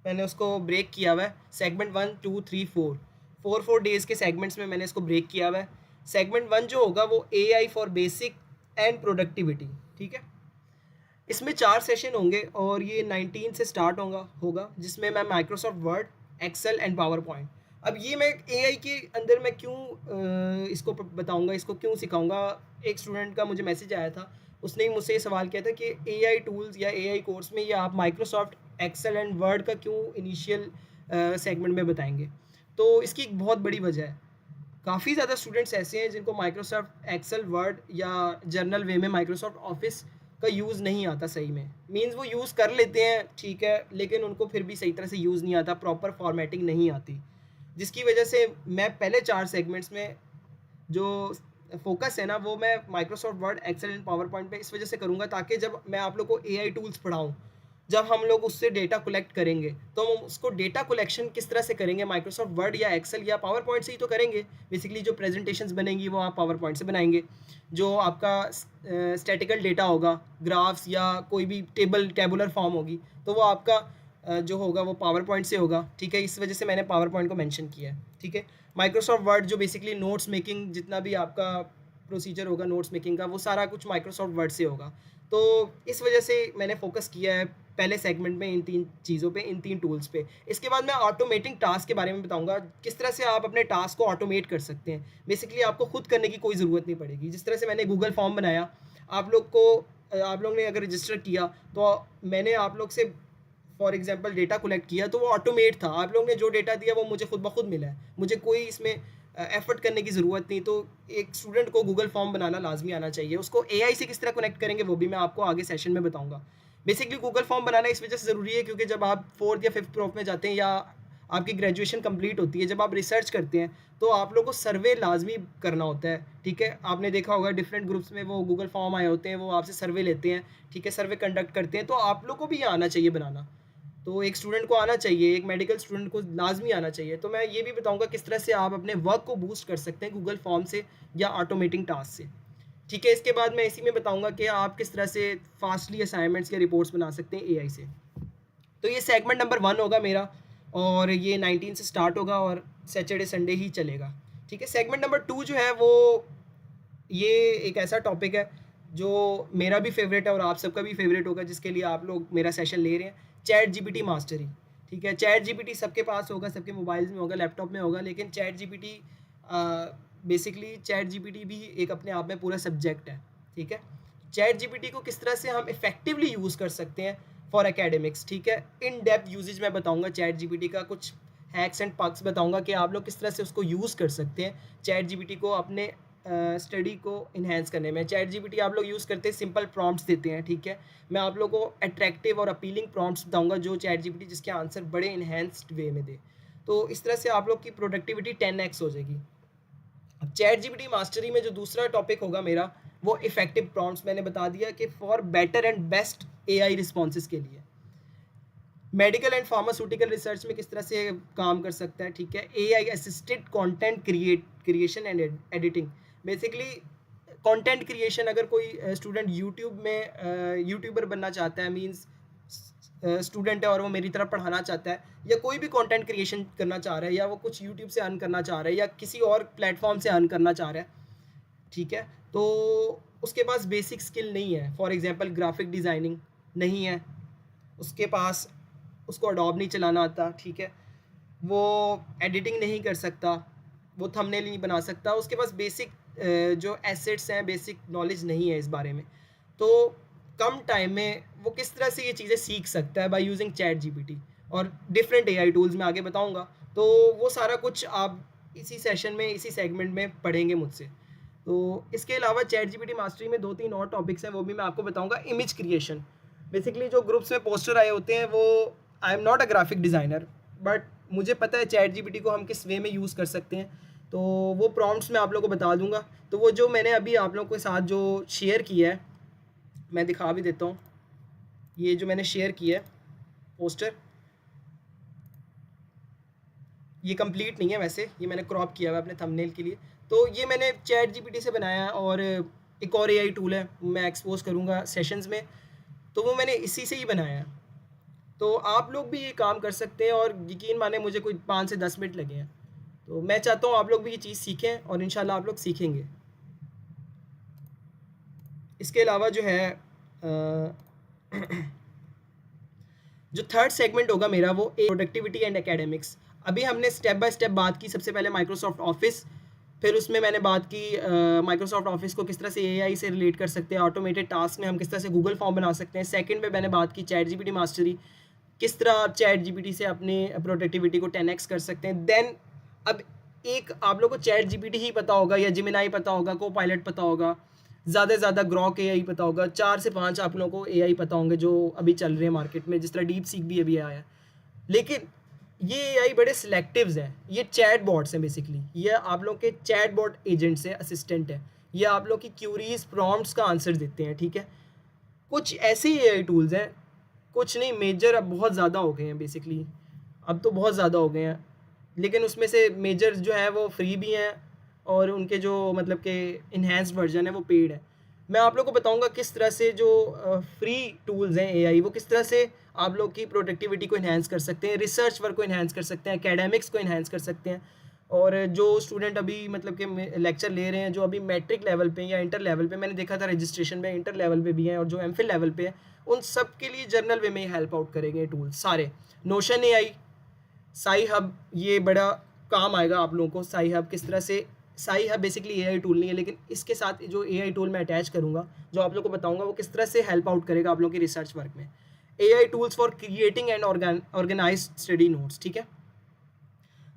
मैंने उसको ब्रेक किया हुआ है, सेगमेंट 1 2 3 4, 4 डेज़ के सेगमेंट्स में मैंने इसको ब्रेक किया हुआ है। सेगमेंट 1 जो होगा वो AI for basic and productivity. ठीक है, इसमें 4 सेशन होंगे और ये 19 से स्टार्ट होगा जिसमें मैं Microsoft Word, Excel and PowerPoint. अब ये मैं एआई के अंदर मैं क्यों इसको बताऊंगा, इसको क्यों सिखाऊंगा। एक स्टूडेंट का मुझे मैसेज आया था, उसने मुझसे ये सवाल किया था कि एआई टूल्स या एआई कोर्स में ये आप माइक्रोसॉफ्ट एक्सेल एंड वर्ड का क्यों इनिशियल सेगमेंट में बताएंगे। तो इसकी एक बहुत बड़ी वजह है, काफ़ी ज़्यादा स्टूडेंट्स ऐसे हैं जिनको माइक्रोसॉफ्ट एक्सेल, वर्ड या जर्नल वे में माइक्रोसॉफ्ट ऑफिस का यूज़ नहीं आता सही में। मींस वो यूज़ कर लेते हैं, ठीक है, लेकिन उनको फिर भी सही तरह से यूज़ नहीं आता, प्रॉपर फॉर्मेटिंग नहीं आती, जिसकी वजह से मैं पहले 4 सेगमेंट्स में जो फोकस है ना वो मैं Microsoft Word, Excel and PowerPoint पे इस वजह से करूँगा ताकि जब मैं आप लोग को एआई टूल्स पढ़ाऊँ, जब हम लोग उससे डेटा कलेक्ट करेंगे तो हम उसको डेटा कलेक्शन किस तरह से करेंगे, माइक्रोसॉफ्ट वर्ड या एक्सेल या पावर पॉइंट से ही तो करेंगे। बेसिकली जो प्रेजेंटेशंस बनेंगी वो आप पावर पॉइंट से बनाएंगे। जो आपका स्टैटिकल डेटा होगा, ग्राफ्स या कोई भी टेबुलर फॉर्म होगी, तो वो आपका जो होगा वो पावर पॉइंट से होगा। ठीक है, इस वजह से मैंने पावर पॉइंट को मेंशन किया है। ठीक है, माइक्रोसॉफ्ट वर्ड जो बेसिकली नोट्स मेकिंग, जितना भी आपका प्रोसीजर होगा नोट्स मेकिंग का, वो सारा कुछ माइक्रोसॉफ्ट वर्ड से होगा। तो इस वजह से मैंने फोकस किया है पहले सेगमेंट में इन 3 चीज़ों पे, इन 3 टूल्स पे। इसके बाद मैं ऑटोमेटिंग टास्क के बारे में बताऊंगा, किस तरह से आप अपने टास्क को ऑटोमेट कर सकते हैं। बेसिकली आपको खुद करने की कोई ज़रूरत नहीं पड़ेगी। जिस तरह से मैंने गूगल फॉर्म बनाया, आप लोग ने अगर रजिस्टर किया तो मैंने आप लोग से फॉर एग्जांपल डेटा कलेक्ट किया, तो वो ऑटोमेट था। आप लोग ने जो डेटा दिया वो मुझे खुद ब खुद मिला है, मुझे कोई इसमें एफर्ट करने की ज़रूरत नहीं। तो एक स्टूडेंट को गूगल फॉर्म बनाना लाजमी आना चाहिए। उसको एआई से किस तरह कनेक्ट करेंगे वो भी मैं आपको आगे सेशन में बताऊंगा। बेसिकली गूगल फॉर्म बनाना इस वजह से ज़रूरी है क्योंकि जब आप 4th या 5th प्रॉफ में जाते हैं या आपकी ग्रेजुएशन कंप्लीट होती है, जब आप रिसर्च करते हैं तो आप लोग को सर्वे लाजमी करना होता है। ठीक है, आपने देखा होगा डिफरेंट ग्रुप्स में वो गूगल फॉर्म आए होते हैं, वो आपसे सर्वे लेते हैं। ठीक है, सर्वे कंडक्ट करते हैं, तो आप लोग को भी ये आना चाहिए बनाना। तो एक स्टूडेंट को आना चाहिए, एक मेडिकल स्टूडेंट को लाजमी आना चाहिए। तो मैं ये भी बताऊंगा किस तरह से आप अपने वर्क को बूस्ट कर सकते हैं गूगल फॉर्म से या ऑटोमेटिंग टास्क से। ठीक है, इसके बाद मैं इसी में बताऊंगा कि आप किस तरह से फास्टली असाइनमेंट्स या रिपोर्ट्स बना सकते हैं एआई से। तो ये सेगमेंट नंबर 1 होगा मेरा, और ये 19 से स्टार्ट होगा और सैटरडे संडे ही चलेगा। ठीक है, सेगमेंट नंबर 2 जो है वो ये एक ऐसा टॉपिक है जो मेरा भी फेवरेट है और आप सबका भी फेवरेट होगा, जिसके लिए आप लोग मेरा सेशन ले रहे हैं, चैट जीपीटी मास्टरी। ठीक है, चैट जीपीटी सबके पास होगा, सबके मोबाइल्स में होगा, लैपटॉप में होगा, लेकिन chat GPT basically chat GPT भी एक अपने आप में पूरा सब्जेक्ट है। ठीक है, चैट जीपीटी को किस तरह से हम इफेक्टिवली यूज़ कर सकते हैं फॉर एकेडमिक्स। ठीक है, इन डेप्थ यूजेज मैं बताऊंगा चैट जीपीटी का, कुछ हैक्स एंड पक्स बताऊंगा कि आप लोग किस तरह से उसको यूज़ कर सकते हैं चैट जीपीटी को अपने स्टडी को इन्हेंस करने में। चैट जीपीटी आप लोग यूज़ करते हैं, सिंपल प्रॉम्प्ट्स देते हैं। ठीक है, मैं आप लोगों को अट्रैक्टिव और अपीलिंग प्रॉम्प्ट्स बताऊंगा जो चैट जीपीटी जिसके आंसर बड़े इन्हेंस्ड वे में दे। तो इस तरह से आप लोग की प्रोडक्टिविटी 10x हो जाएगी। अब चैट जीपीटी मास्टरी में जो दूसरा टॉपिक होगा मेरा, वो इफेक्टिव प्रॉम्प्ट्स। मैंने बता दिया कि for better and best AI responses के लिए मेडिकल एंड फार्मास्यूटिकल रिसर्च में किस तरह से काम कर सकता है। ठीक है, AI assisted content creation and editing. Basically content creation, अगर कोई स्टूडेंट यूट्यूब में यूट्यूबर बनना चाहता है, मींस स्टूडेंट है और वो मेरी तरफ पढ़ाना चाहता है, या कोई भी कंटेंट क्रिएशन करना चाह रहा है, या वो कुछ यूट्यूब से अर्न करना चाह रहा है या किसी और प्लेटफॉर्म से अर्न करना चाह रहा है। ठीक है, तो उसके पास बेसिक स्किल नहीं है, फॉर एग्जांपल ग्राफिक डिज़ाइनिंग नहीं है उसके पास, उसको अडोब नहीं चलाना आता। ठीक है, वो एडिटिंग नहीं कर सकता, वो थंबनेल नहीं बना सकता, उसके पास बेसिक जो एसेट्स हैं, बेसिक नॉलेज नहीं है इस बारे में। तो कम टाइम में वो किस तरह से ये चीज़ें सीख सकता है बाय यूजिंग चैट जीपीटी और डिफरेंट एआई टूल्स मैं आगे बताऊंगा। तो वो सारा कुछ आप इसी सेशन में, इसी सेगमेंट में पढ़ेंगे मुझसे। तो इसके अलावा चैट जीपीटी मास्टरी में 2-3 और टॉपिक्स हैं, वो भी मैं आपको बताऊंगा। इमेज क्रिएशन, बेसिकली जो ग्रुप्स में पोस्टर आए होते हैं, वो I am not a graphic designer, but मुझे पता है चैट जीपीटी को हम किस वे में यूज़ कर सकते हैं। तो वो प्रॉम्प्ट्स मैं आप लोगों को बता दूंगा। तो वो जो मैंने अभी आप लोगों के साथ जो शेयर किया है, मैं दिखा भी देता हूँ। ये जो मैंने शेयर किया है पोस्टर, ये कंप्लीट नहीं है वैसे, ये मैंने क्रॉप किया हुआ है अपने थंबनेल के लिए। तो ये मैंने चैट जीपीटी से बनाया है, और एक और एआई टूल है, मैं एक्सपोज करूँगा सेशंस में, तो वो मैंने इसी से ही बनाया है। तो आप लोग भी ये काम कर सकते हैं, और यकीन माने मुझे कोई 5 से 10 मिनट लगे हैं। तो मैं चाहता हूँ आप लोग भी ये चीज़ सीखें, और इंशाल्लाह आप लोग सीखेंगे। इसके अलावा जो है जो थर्ड सेगमेंट होगा मेरा, वो प्रोडक्टिविटी एंड एकेडमिक्स। अभी हमने स्टेप बाय स्टेप बात की, सबसे पहले माइक्रोसॉफ्ट ऑफिस, फिर उसमें मैंने बात की माइक्रोसॉफ्ट ऑफिस को किस तरह से एआई से रिलेट कर सकते हैं, ऑटोमेटेड टास्क में हम किस तरह से गूगल फॉर्म बना सकते हैं। सेकंड में मैंने बात की चैट जीपीटी मास्टरी, किस तरह आप चैट जीपीटी से अपनी प्रोडक्टिविटी को 10x कर सकते हैं। देन अब एक आप लोग को चैट जीपीटी ही पता होगा, या जिमिनाई पता होगा, को पायलट पता होगा, ज़्यादा से ज़्यादा ग्रॉक एआई पता होगा, 4 से 5 आप लोगों को एआई पता होंगे जो अभी चल रहे हैं मार्केट में, जिस तरह डीप सीक भी अभी आया है। लेकिन ये एआई बड़े सिलेक्टिव्स हैं, ये चैट बॉट्स हैं। बेसिकली ये आप लोग के चैट बॉट एजेंट्स हैं, असिस्टेंट है। ये आप लोग की क्यूरीज प्रॉम्प्ट्स का आंसर देते हैं, ठीक है। कुछ ऐसे ही एआई टूल्स हैं, कुछ नहीं मेजर, अब बहुत ज़्यादा हो गए हैं बेसिकली, अब तो बहुत ज़्यादा हो गए हैं, लेकिन उसमें से मेजर जो है वो फ्री भी हैं और उनके जो मतलब के इन्हेंस्ड वर्जन है वो पेड है। मैं आप लोग को बताऊंगा किस तरह से जो फ्री टूल्स हैं एआई, वो किस तरह से आप लोग की प्रोडक्टिविटी को इन्हेंस कर सकते हैं, रिसर्च वर्क को इन्हेंस कर सकते हैं, एकेडमिक्स को इन्हेंस कर सकते हैं। और जो स्टूडेंट अभी मतलब के लेक्चर ले रहे हैं, जो अभी मैट्रिक लेवल पे या इंटर लेवल पे, मैंने देखा था रजिस्ट्रेशन में इंटर लेवल पे भी हैं, और जो एमफिल लेवल पे है, उन सब के लिए जर्नल वे में ही हेल्प आउट करेंगे टूल्स सारे। नोशन एआई, साई हब, ये बड़ा काम आएगा आप लोगों को। साई हब किस तरह से, Sci Hub basically AI tool नहीं है, लेकिन इसके साथ जो एआई टूल मैं अटैच करूँगा, जो आप लोग को बताऊँगा, वो किस तरह से हेल्प आउट करेगा आप लोगों की रिसर्च वर्क में। AI tools for creating and organize study notes, ठीक है।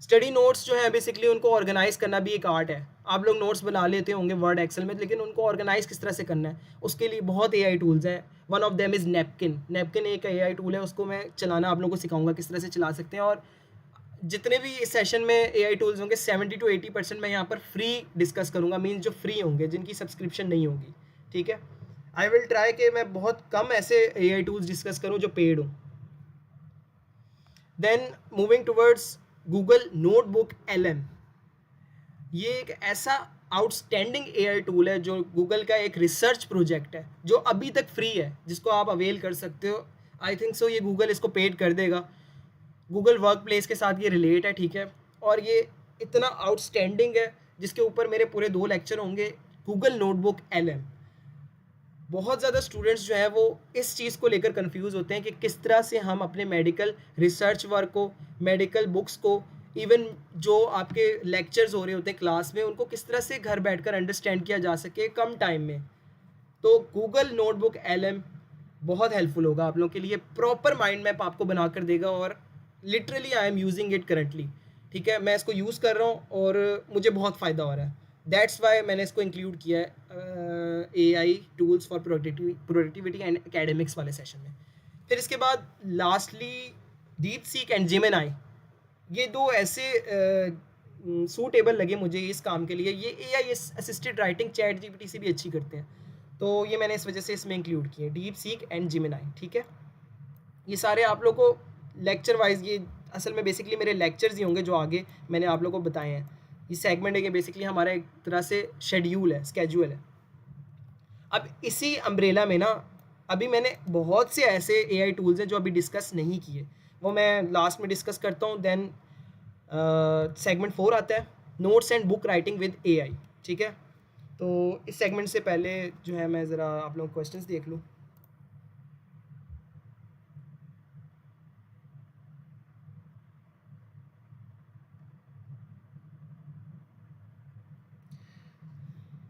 स्टडी नोट्स जो है बेसिकली उनको ऑर्गेनाइज करना भी एक आर्ट है। आप लोग नोट्स बना लेते होंगे वर्ड एक्सेल में, लेकिन उनको ऑर्गेनाइज किस तरह से करना है, उसके लिए बहुत एआई टूल्स हैं। One of them is napkin. Napkin एक एआई टूल है, उसको मैं चलाना आप लोगों को सिखाऊंगा किस तरह से चला सकते हैं। और जितने भी इस सेशन में एआई टूल्स होंगे 70 to 80% मैं यहाँ पर फ्री डिस्कस करूँगा, मीन जो फ्री होंगे, जिनकी सब्सक्रिप्शन नहीं होगी, ठीक है। आई विल ट्राई कि मैं बहुत कम ऐसे एआई टूल्स डिस्कस करूँ जो पेड हों। Then moving towards Google Notebook LM, ये एक ऐसा आउटस्टैंडिंग एआई टूल है जो गूगल का एक रिसर्च प्रोजेक्ट है, जो अभी तक फ्री है, जिसको आप अवेल कर सकते हो। आई थिंक सो ये गूगल इसको पेड कर देगा, गूगल वर्क प्लेस के साथ ये रिलेट है, ठीक है। और ये इतना आउटस्टैंडिंग है, जिसके ऊपर मेरे पूरे 2 लेक्चर होंगे। गूगल नोटबुक LM, बहुत ज़्यादा स्टूडेंट्स जो है वो इस चीज़ को लेकर कंफ्यूज होते हैं कि किस तरह से हम अपने मेडिकल रिसर्च वर्क को, मेडिकल बुक्स को, इवन जो आपके लेक्चर्स हो रहे होते हैं क्लास में, उनको किस तरह से घर बैठकर अंडरस्टैंड किया जा सके कम टाइम में। तो गूगल नोटबुक LM बहुत हेल्पफुल होगा आप लोगों के लिए, प्रॉपर माइंड मैप आपको बना कर देगा। और literally I am using it currently, ठीक है। मैं इसको यूज़ कर रहा हूँ और मुझे बहुत फ़ायदा हो रहा है। दैट्स वाई मैंने इसको इंक्लूड किया है AI tools for productivity and academics वाले सेशन में। फिर इसके बाद lastly deep seek and Gemini, ये दो ऐसे सूटेबल लगे मुझे इस काम के लिए। ये AI assisted writing chat GPT से भी अच्छी करते हैं, तो ये मैंने इस वजह से इसमें इंक्लूड किए, डीप सीक एंड जेमिनाई, ठीक है। ये सारे आप लोग को लेक्चर वाइज, ये असल में बेसिकली मेरे लेक्चर्स ही होंगे जो आगे मैंने आप लोगों को बताए हैं। ये सेगमेंट है कि बेसिकली हमारा एक तरह से शेड्यूल है, स्केड्यूल है। अब इसी अम्ब्रेला में ना, अभी मैंने बहुत से ऐसे एआई टूल्स हैं जो अभी डिस्कस नहीं किए, वो मैं लास्ट में डिस्कस करता हूँ। देन सेगमेंट 4 आता है, notes and book writing with AI, ठीक है। तो इस सेगमेंट से पहले जो है मैं ज़रा आप लोगों को क्वेश्चंस देख लूँ।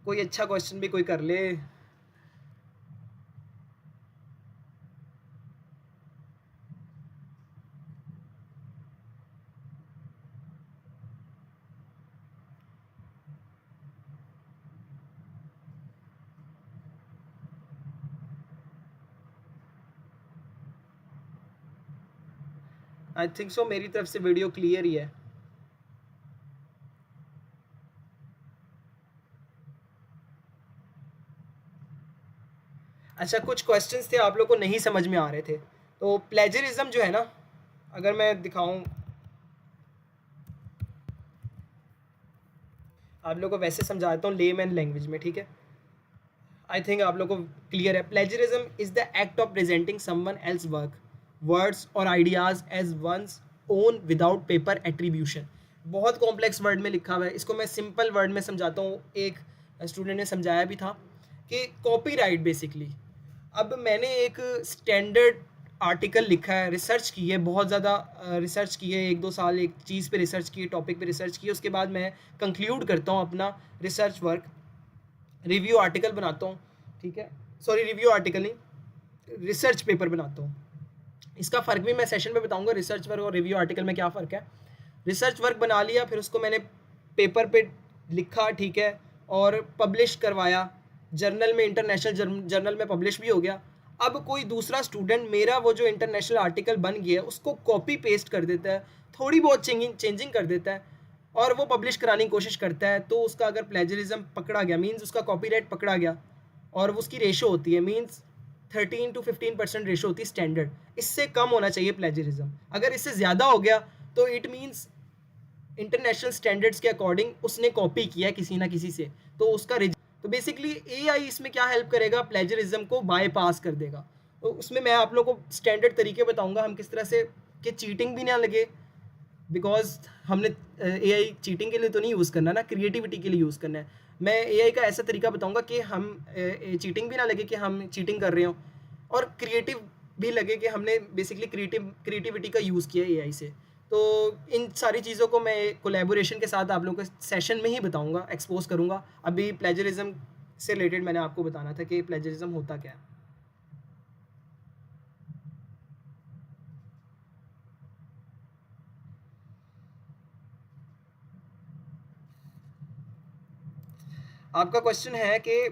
कोई अच्छा क्वेश्चन भी कोई कर ले। आई थिंक सो मेरी तरफ से वीडियो क्लियर ही है। अच्छा, कुछ क्वेश्चंस थे आप लोग को नहीं समझ में आ रहे थे। तो प्लेजरिज्म जो है ना, अगर मैं दिखाऊं आप लोग को, वैसे समझाता हूँ लेमैन लैंग्वेज में, ठीक है। आई थिंक आप लोग को क्लियर है। Plagiarism is the act of presenting someone else work, words और ideas as one's own without proper attribution. बहुत कॉम्प्लेक्स वर्ड में लिखा हुआ है, इसको मैं सिंपल वर्ड में समझाता हूँ। एक स्टूडेंट ने समझाया भी था कि कॉपीराइट बेसिकली, अब मैंने एक स्टैंडर्ड आर्टिकल लिखा है, रिसर्च की है, बहुत ज़्यादा रिसर्च की है, 1-2 साल एक चीज़ पे रिसर्च की, टॉपिक पे रिसर्च की, उसके बाद मैं कंक्लूड करता हूँ अपना रिसर्च वर्क, रिव्यू आर्टिकल बनाता हूँ, ठीक है। सॉरी, रिव्यू आर्टिकल नहीं, रिसर्च पेपर बनाता हूँ। इसका फ़र्क भी मैं सेशन में बताऊँगा, रिसर्च वर्क और रिव्यू आर्टिकल में क्या फ़र्क है। रिसर्च वर्क बना लिया, फिर उसको मैंने पेपर पे लिखा, ठीक है, और पब्लिश करवाया जर्नल में, इंटरनेशनल जर्नल में पब्लिश भी हो गया। अब कोई दूसरा स्टूडेंट मेरा वो जो इंटरनेशनल आर्टिकल बन गया है उसको कॉपी पेस्ट कर देता है, थोड़ी बहुत चेंजिंग कर देता है, और वो पब्लिश कराने की कोशिश करता है, तो उसका अगर प्लेजरिज्म पकड़ा गया, मीन्स उसका कॉपीराइट पकड़ा गया, और उसकी रेशो होती है, मीन्स 13 to 15% रेशो होती है स्टैंडर्ड, इससे कम होना चाहिए प्लेजरिज्म। अगर इससे ज़्यादा हो गया तो इट मीन्स इंटरनेशनल स्टैंडर्ड्स के अकॉर्डिंग उसने कॉपी किया है किसी ना किसी से, तो उसका तो बेसिकली एआई इसमें क्या हेल्प करेगा, प्लेजरिज्म को बाईपास कर देगा। तो उसमें मैं आप लोगों को स्टैंडर्ड तरीके बताऊंगा हम किस तरह से कि चीटिंग भी ना लगे, बिकॉज हमने एआई चीटिंग के लिए तो नहीं यूज़ करना ना, क्रिएटिविटी के लिए यूज़ करना है। मैं एआई का ऐसा तरीका बताऊंगा कि हम चीटिंग भी ना लगे कि हम चीटिंग कर रहे हो, और क्रिएटिव भी लगे कि हमने बेसिकली क्रिएटिविटी का यूज़ किया एआई से। तो इन सारी चीज़ों को मैं कोलैबोरेशन के साथ आप लोगों के सेशन में ही बताऊंगा, एक्सपोज करूंगा। अभी प्लेजरिज्म से रिलेटेड मैंने आपको बताना था कि प्लेजरिज्म होता क्या है। आपका क्वेश्चन है कि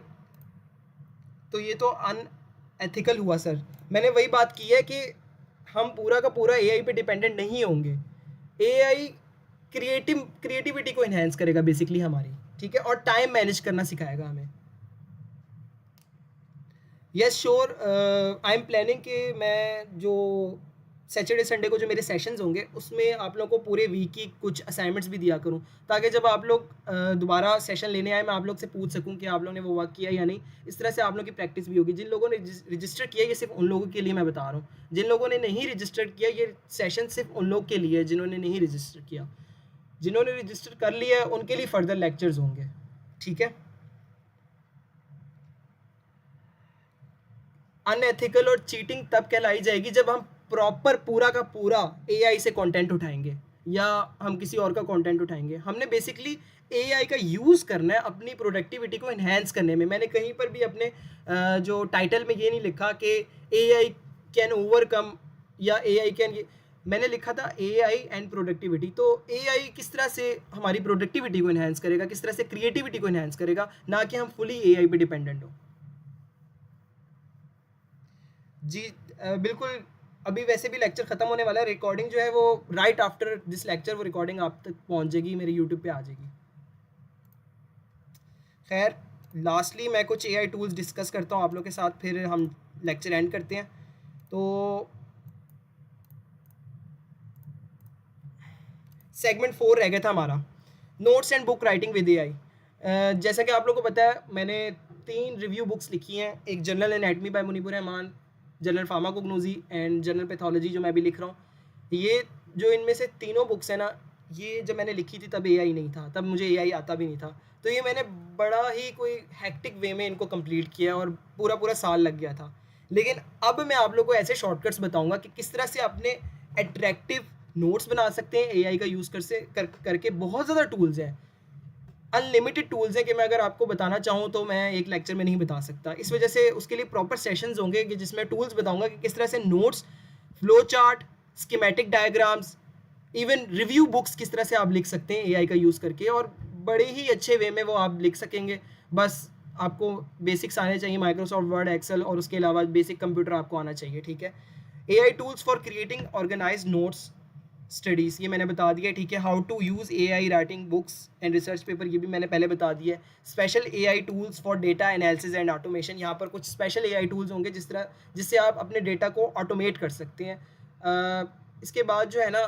तो ये तो अनएथिकल हुआ सर। मैंने वही बात की है कि हम पूरा का पूरा एआई पे डिपेंडेंट नहीं होंगे। एआई क्रिएटिविटी को इन्हेंस करेगा बेसिकली हमारी, ठीक है, और टाइम मैनेज करना सिखाएगा हमें। Yes sure, I am planning कि मैं जो सैटरडे संडे को जो मेरे सेशंस होंगे उसमें आप लोगों को पूरे वीक की कुछ असाइनमेंट्स भी दिया करूं, ताकि जब आप लोग दोबारा सेशन लेने आए मैं आप लोग से पूछ सकूं कि आप लोगों ने वो वर्क किया या नहीं। इस तरह से आप लोगों की प्रैक्टिस भी होगी। जिन लोगों ने रजिस्टर किया, ये सिर्फ उन लोगों के लिए मैं बता रहा हूँ। जिन लोगों ने नहीं रजिस्टर किया, ये सेशन सिर्फ उन लोग के लिए है जिन्होंने नहीं रजिस्टर किया। जिन्होंने रजिस्टर कर लिया है उनके लिए फर्दर लेक्चर्स होंगे, ठीक है। अनएथिकल और चीटिंग तब कहलाई जाएगी जब हम प्रॉपर पूरा का पूरा एआई से कंटेंट उठाएंगे या हम किसी और का कंटेंट उठाएंगे। हमने बेसिकली एआई का यूज़ करना है अपनी प्रोडक्टिविटी को इन्हेंस करने में। मैंने कहीं पर भी अपने जो टाइटल में ये नहीं लिखा कि एआई कैन ओवरकम या एआई कैन, मैंने लिखा था एआई एंड प्रोडक्टिविटी। तो एआई किस तरह से हमारी प्रोडक्टिविटी को इन्हेंस करेगा, किस तरह से क्रिएटिविटी को इन्हेंस करेगा, ना कि हम फुली एआई पे डिपेंडेंट हो। जी बिल्कुल। अभी वैसे भी लेक्चर ख़त्म होने वाला है। रिकॉर्डिंग जो है वो राइट आफ्टर दिस लेक्चर वो रिकॉर्डिंग आप तक पहुंच जाएगी, मेरे यूट्यूब पे आ जाएगी। खैर, लास्टली मैं कुछ एआई टूल्स डिस्कस करता हूँ आप लोग के साथ, फिर हम लेक्चर एंड करते हैं। तो सेगमेंट 4 रह गया था हमारा, notes and book writing with AI. जैसा कि आप लोगों को पता है, मैंने 3 रिव्यू बुक्स लिखी हैं। एक general anatomy by Munibur Rahman, general pharmacognosy and general pathology जो मैं भी लिख रहा हूँ। ये जो इनमें से तीनों बुक्स हैं ना, ये जब मैंने लिखी थी तब एआई नहीं था, तब मुझे एआई आता भी नहीं था। तो ये मैंने बड़ा ही कोई हैक्टिक वे में इनको कंप्लीट किया और पूरा पूरा साल लग गया था। लेकिन अब मैं आप लोग को ऐसे शॉर्टकट्स बताऊंगा कि किस तरह से अपने अट्रैक्टिव नोट्स बना सकते हैं एआई का यूज़ करके। बहुत ज़्यादा टूल्स हैं, अनलिमिटेड टूल्स हैं कि मैं अगर आपको बताना चाहूँ तो मैं एक लेक्चर में नहीं बता सकता। इस वजह से उसके लिए प्रॉपर सेशंस होंगे कि जिसमें टूल्स बताऊंगा कि किस तरह से notes, flow chart, schematic diagrams, even review books किस तरह से आप लिख सकते हैं एआई का यूज़ करके, और बड़े ही अच्छे वे में वो आप लिख सकेंगे। बस आपको बेसिक्स आने चाहिए, माइक्रोसॉफ्ट वर्ड, एक्सेल, और उसके अलावा बेसिक कंप्यूटर आपको आना चाहिए, ठीक है। AI tools for creating organize notes studies, ये मैंने बता दिया, ठीक है। How to use AI writing books and research paper, ये भी मैंने पहले बता दिया है। Special AI tools for data analysis and automation, यहाँ पर कुछ स्पेशल एआई टूल्स होंगे जिससे आप अपने डेटा को ऑटोमेट कर सकते हैं। इसके बाद जो है ना,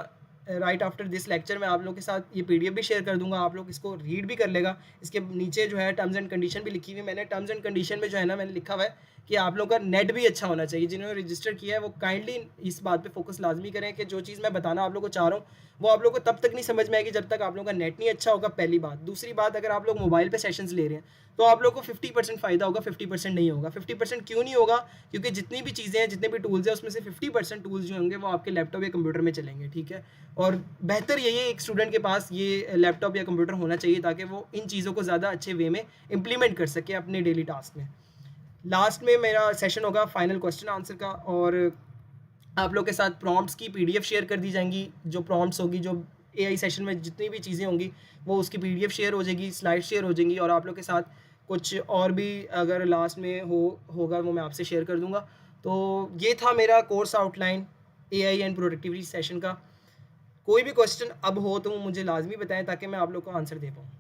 राइट आफ्टर दिस लेक्चर मैं आप लोगों के साथ ये पीडीएफ भी शेयर कर दूंगा, आप लोग इसको रीड भी कर लेगा। इसके नीचे जो है टर्म्स एंड कंडीशन भी लिखी हुई। मैंने टर्म्स एंड कंडीशन में जो है ना, मैंने लिखा हुआ है कि आप लोगों का नेट भी अच्छा होना चाहिए। जिन्होंने रजिस्टर किया है वो काइंडली इस बात पे फोकस लाजमी करें कि जो चीज़ मैं बताना आप लोगों को चाह रहा हूँ वो आप लोगों को तब तक नहीं समझ में आएगी जब तक आप लोगों का नेट नहीं अच्छा होगा, पहली बात। दूसरी बात, अगर आप लोग मोबाइल पे सेशंस ले रहे हैं तो आप लोग को 50% फ़ायदा होगा, 50% नहीं होगा। 50% क्यों नहीं होगा? क्योंकि जितनी भी चीज़ें हैं, जितने भी टूल्स हैं, उसमें से 50% टूल्स जो होंगे वो आपके लैपटॉप या कंप्यूटर में चलेंगे, ठीक है। और बेहतर यही है एक स्टूडेंट के पास ये लैपटॉप या कंप्यूटर होना चाहिए ताकि वो इन चीज़ों को ज़्यादा अच्छे वे में इम्प्लीमेंट कर सके अपने डेली टास्क में। लास्ट में मेरा सेशन होगा फाइनल क्वेश्चन आंसर का, और आप लोग के साथ प्रॉम्प्ट्स की पीडीएफ शेयर कर दी जाएंगी। जो प्रॉम्प्ट्स होगी, जो एआई सेशन में जितनी भी चीज़ें होंगी वो उसकी पीडीएफ शेयर हो जाएगी, स्लाइड शेयर हो जाएंगी, और आप लोग के साथ कुछ और भी अगर लास्ट में होगा वो मैं आपसे शेयर कर दूंगा। तो ये था मेरा course outline AI and productivity session का। कोई भी क्वेश्चन अब हो तो मुझे लाजमी बताएं ताकि मैं आप लोग को आंसर दे पाऊँ।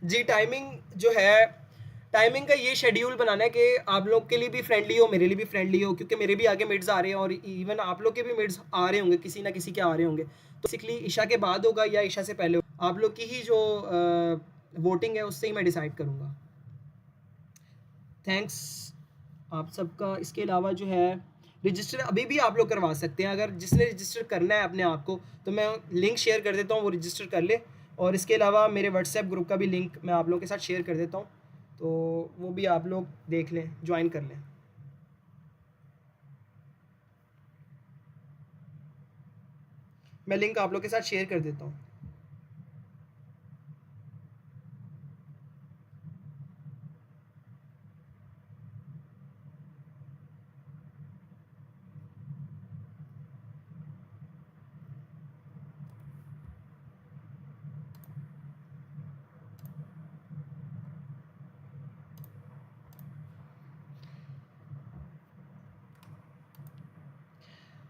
जी, टाइमिंग जो है, टाइमिंग का ये शेड्यूल बनाना है कि आप लोग के लिए भी फ्रेंडली हो, मेरे लिए भी फ्रेंडली हो, क्योंकि मेरे भी आगे मिड्स आ रहे हैं और इवन आप लोग के भी मिड्स आ रहे होंगे, किसी ना किसी के आ रहे होंगे। तो बेसिकली इशा के बाद होगा या इशा से पहले होगा, आप लोग की ही जो वोटिंग है उससे ही मैं डिसाइड करूँगा। थैंक्स आप सबका। इसके अलावा जो है रजिस्टर अभी भी आप लोग करवा सकते हैं, अगर जिसने रजिस्टर करना है अपने आप को, तो मैं लिंक शेयर कर देता हूँ, वो रजिस्टर कर ले। और इसके अलावा मेरे व्हाट्सएप ग्रुप का भी लिंक मैं आप लोगों के साथ शेयर कर देता हूँ, तो वो भी आप लोग देख लें, ज्वाइन कर लें। मैं लिंक आप लोग के साथ शेयर कर देता हूँ।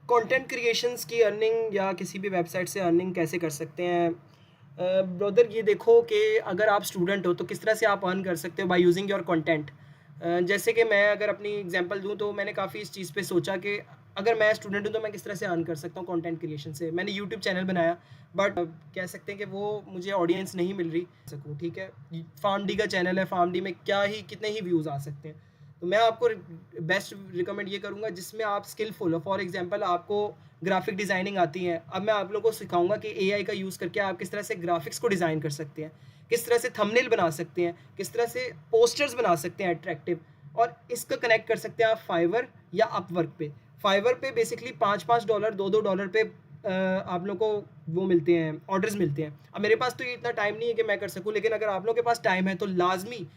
कंटेंट क्रिएशंस की अर्निंग या किसी भी वेबसाइट से अर्निंग कैसे कर सकते हैं? ब्रदर ये देखो कि अगर आप स्टूडेंट हो तो किस तरह से आप अर्न कर सकते हो बाय यूजिंग योर कंटेंट। जैसे कि मैं अगर अपनी एग्जांपल दूं तो मैंने काफ़ी इस चीज़ पे सोचा कि अगर मैं स्टूडेंट हूं तो मैं किस तरह से अर्न कर सकता हूं कंटेंट क्रिएशन से। मैंने यूट्यूब चैनल बनाया, बट कह सकते हैं कि वो मुझे ऑडियंस नहीं मिल रही सकूँ, ठीक है। फार्म डी का चैनल है, फार्म डी में क्या ही कितने ही व्यूज़ आ सकते हैं। तो मैं आपको बेस्ट रिकमेंड ये करूँगा जिसमें आप स्किलफुल हो। फॉर एग्जांपल आपको ग्राफिक डिज़ाइनिंग आती है, अब मैं आप लोगों को सिखाऊंगा कि एआई का यूज़ करके आप किस तरह से ग्राफिक्स को डिज़ाइन कर सकते हैं, किस तरह से थंबनेल बना सकते हैं, किस तरह से पोस्टर्स बना सकते हैं अट्रैक्टिव। और इसका कनेक्ट कर सकते हैं आप फाइवर या अपवर्क पे। फाइवर पे बेसिकली $5-5 $2-2 पे आप लोग को वो मिलते हैं, ऑर्डर्स मिलते हैं। अब मेरे पास तो ये इतना टाइम नहीं है कि मैं कर सकूं, लेकिन अगर आप लोगों के पास टाइम है तो लाजमी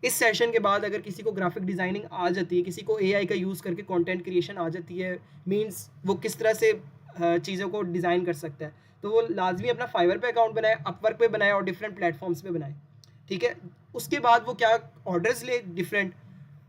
इस सेशन के बाद अगर किसी को ग्राफिक डिज़ाइनिंग आ जाती है, किसी को एआई का यूज़ करके कंटेंट क्रिएशन आ जाती है, मींस वो किस तरह से चीज़ों को डिज़ाइन कर सकता है, तो वो लाजमी अपना फाइवर पे अकाउंट बनाए, अपवर्क पे बनाए और डिफरेंट प्लेटफॉर्म्स पे बनाए, ठीक है। उसके बाद वो क्या ऑर्डर्स ले, डिफरेंट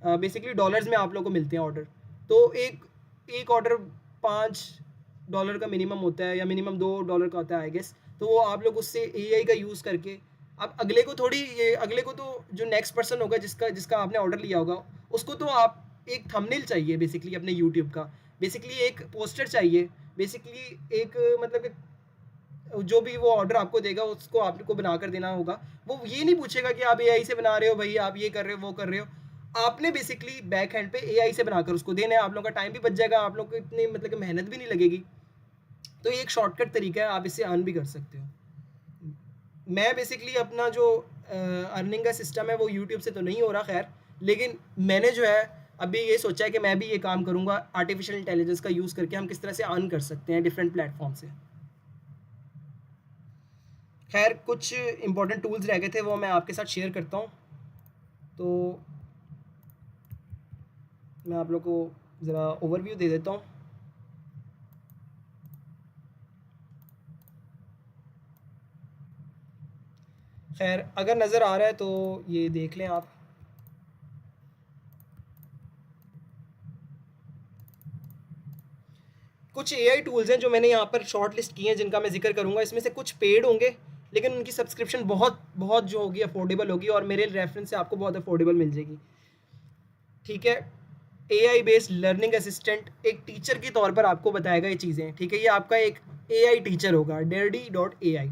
बेसिकली डॉलर्स में आप लोग को मिलते हैं ऑर्डर। तो एक एक ऑर्डर $5 का मिनिमम होता है या मिनिमम $2 का होता है आई गेस। तो वो आप लोग उससे एआई का यूज़ करके, अब अगले को थोड़ी ये, अगले को तो जो नेक्स्ट पर्सन होगा जिसका जिसका आपने ऑर्डर लिया होगा, उसको तो आप एक थंबनेल चाहिए बेसिकली अपने यूट्यूब का, बेसिकली एक पोस्टर चाहिए, बेसिकली एक मतलब कि जो भी वो ऑर्डर आपको देगा उसको आपको बना कर देना होगा। वो ये नहीं पूछेगा कि आप एआई से बना रहे हो भाई, आप ये कर रहे हो वो कर रहे हो। आपने बेसिकली बैक हैंड पे एआई से बनाकर उसको देना है। आप लोगों का टाइम भी बच जाएगा, आप लोग को इतनी मतलब कि मेहनत भी नहीं लगेगी। तो ये एक शॉर्टकट तरीका है, आप इससे अर्न भी कर सकते हो। मैं बेसिकली अपना जो अर्निंग का सिस्टम है वो यूट्यूब से तो नहीं हो रहा खैर, लेकिन मैंने जो है अभी ये सोचा है कि मैं भी ये काम करूँगा, आर्टिफिशियल इंटेलिजेंस का यूज़ करके हम किस तरह से अर्न कर सकते हैं डिफरेंट प्लेटफॉर्म से। खैर कुछ इंपॉर्टेंट टूल्स रह गए थे, वो मैं आपके साथ शेयर करता हूँ। तो मैं आप लोग को ज़रा ओवरव्यू दे देता हूँ। खैर अगर नज़र आ रहा है तो ये देख लें आप। कुछ एआई टूल्स हैं जो मैंने यहाँ पर शॉर्ट लिस्ट किए हैं जिनका मैं जिक्र करूँगा। इसमें से कुछ पेड होंगे, लेकिन उनकी सब्सक्रिप्शन बहुत बहुत जो होगी अफोर्डेबल होगी और मेरे रेफरेंस से आपको बहुत अफोर्डेबल मिल जाएगी, ठीक है। एआई बेस्ड लर्निंग असिस्टेंट एक टीचर के तौर पर आपको बताएगा ये चीज़ें, ठीक है। ये आपका एक एआई टीचर होगा, Derdy.ai।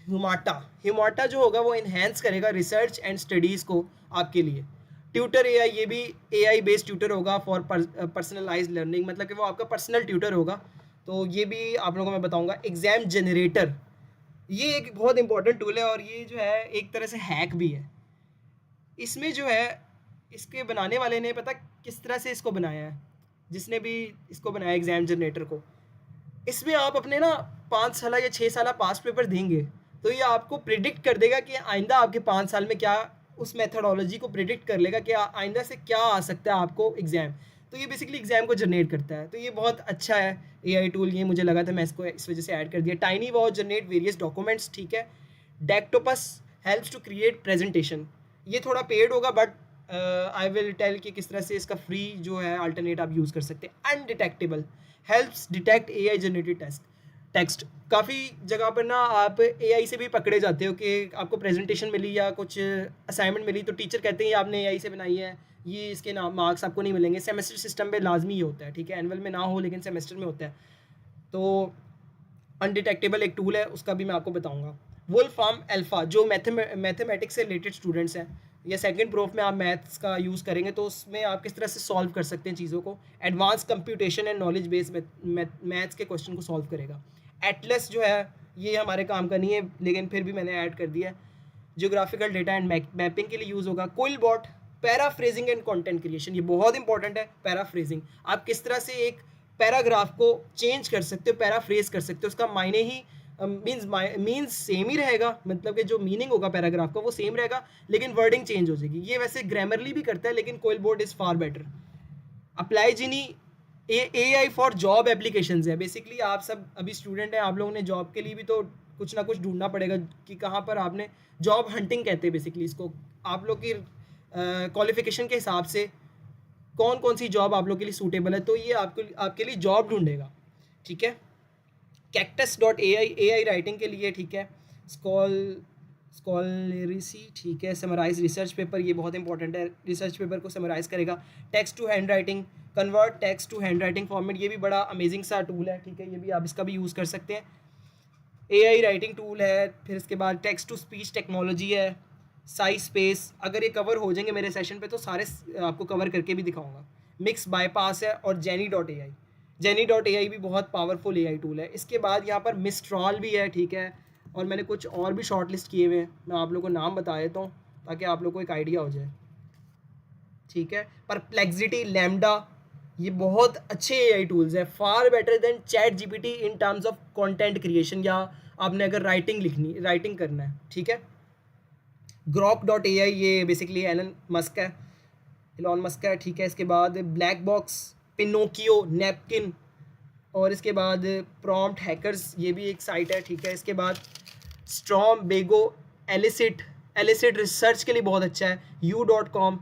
हुमाटा हुमाटा जो होगा वो इन्हेंस करेगा रिसर्च एंड स्टडीज़ को आपके लिए। ट्यूटर एआई, ये भी एआई बेस्ड ट्यूटर होगा फॉर पर्सनलाइज्ड लर्निंग, मतलब कि वो आपका पर्सनल ट्यूटर होगा। तो ये भी आप लोगों को मैं बताऊंगा। एग्जाम जनरेटर, ये एक बहुत इंपॉर्टेंट टूल है और ये जो है एक तरह से हैक भी है। इसमें जो है इसके बनाने वाले ने पता किस तरह से इसको बनाया है, जिसने भी इसको बनाया एग्जाम जनरेटर को। इसमें आप अपने ना 5 साल या 6 साल पास्ट पेपर देंगे तो ये आपको प्रिडिक्ट कर देगा कि आइंदा आपके 5 साल में क्या, उस मेथडोलॉजी को प्रिडिक्ट कर लेगा कि आइंदा से क्या आ सकता है आपको एग्ज़ाम। तो ये बेसिकली एग्जाम को जनरेट करता है, तो ये बहुत अच्छा है एआई टूल। ये मुझे लगा था मैं इसको इस वजह से ऐड कर दिया। Tiny watch generate various documents, ठीक है। डेक्टोपस हेल्प्स टू क्रिएट प्रेजेंटेशन, ये थोड़ा पेड होगा बट आई विल टेल कि किस तरह से इसका फ्री जो है अल्टरनेट आप यूज़ कर सकते हैं। Undetectable helps detect AI generated text. काफ़ी जगह पर ना आप एआई से भी पकड़े जाते हो कि आपको प्रेजेंटेशन मिली या कुछ असाइनमेंट मिली तो टीचर कहते हैं ये आपने एआई से बनाई है, ये इसके नाम मार्क्स आपको नहीं मिलेंगे। सेमेस्टर सिस्टम में लाजमी ही होता है, ठीक है, एनुअल में ना हो लेकिन सेमेस्टर में होता है। तो अनडिटेक्टेबल एक टूल है, उसका भी मैं आपको बताऊंगा। वुल्फार्म अल्फा जो मैथमेटिक्स से रिलेटेड स्टूडेंट्स हैं या सेकंड प्रूफ में आप मैथ्स का यूज़ करेंगे तो उसमें आप किस तरह से सॉल्व कर सकते हैं चीज़ों को। Advance computation and knowledge based maths के क्वेश्चन को सॉल्व करेगा। एटलस जो है ये हमारे काम का नहीं है लेकिन फिर भी मैंने ऐड कर दिया। जियोग्राफिकल डेटा एंड मैपिंग के लिए यूज़ होगा। कोइलबॉट पैराफ्रेजिंग एंड कंटेंट क्रिएशन, ये बहुत इंपॉर्टेंट है। पैराफ्रेजिंग, आप किस तरह से एक पैराग्राफ को चेंज कर सकते हो, पैराफ्रेज कर सकते हो, उसका मायने ही मीन्स सेम ही रहेगा, मतलब कि जो मीनिंग होगा पैराग्राफ का वो सेम रहेगा लेकिन वर्डिंग चेंज हो जाएगी। ये वैसे ग्रामरली भी करता है लेकिन Copilot is far better. Apply genie A I for job application है। बेसिकली आप सब अभी स्टूडेंट हैं, आप लोगों ने जॉब के लिए भी तो कुछ ना कुछ ढूंढना पड़ेगा कि कहाँ पर आपने जॉब हंटिंग कहते हैं बेसिकली इसको। आप लोग की क्वालिफिकेशन के हिसाब से कौन कौन सी जॉब आप लोग के लिए सूटेबल है, तो ये आपको आपके लिए जॉब ढूंढेगा, ठीक है। cactus.ai राइटिंग के लिए, ठीक है। स्कॉलरेसी, ठीक है। समराइज रिसर्च पेपर, ये बहुत इंपॉर्टेंट है, रिसर्च पेपर को समराइज करेगा। Text to handwriting, convert text to handwriting format, ये भी बड़ा अमेजिंग सा टूल है, ठीक है। ये भी आप इसका भी यूज़ कर सकते हैं। एआई राइटिंग टूल है। फिर इसके बाद टेक्स्ट टू स्पीच टेक्नोलॉजी है। साइज स्पेस, अगर ये कवर हो जाएंगे मेरे सेशन पे तो सारे आपको कवर करके भी दिखाऊंगा। मिक्स बाईपास है और जेनी.ai भी बहुत पावरफुल एआई टूल है। इसके बाद यहाँ पर मिस्ट्रॉल भी है, ठीक है। और मैंने कुछ और भी शॉर्ट लिस्ट किए हुए हैं, मैं आप लोगों को नाम बता देता हूँ ताकि आप लोग को एक आइडिया हो जाए, ठीक है। परप्लेक्सिटी, लैम्डा, ये बहुत अच्छे एआई टूल्स हैं, far better than chat GPT in terms of content creation, या आपने अगर राइटिंग करना है, ठीक है। grok.ai, ये बेसिकली एलॉन मस्क है, ठीक है। इसके बाद ब्लैक बॉक्स, पिनोकियो, नैपकिन, और इसके बाद प्रॉम्प्ट हैकर्स, ये भी एक साइट है, ठीक है। इसके बाद स्ट्रॉम, बेगो, एलिसिट, रिसर्च के लिए बहुत अच्छा है। u.com,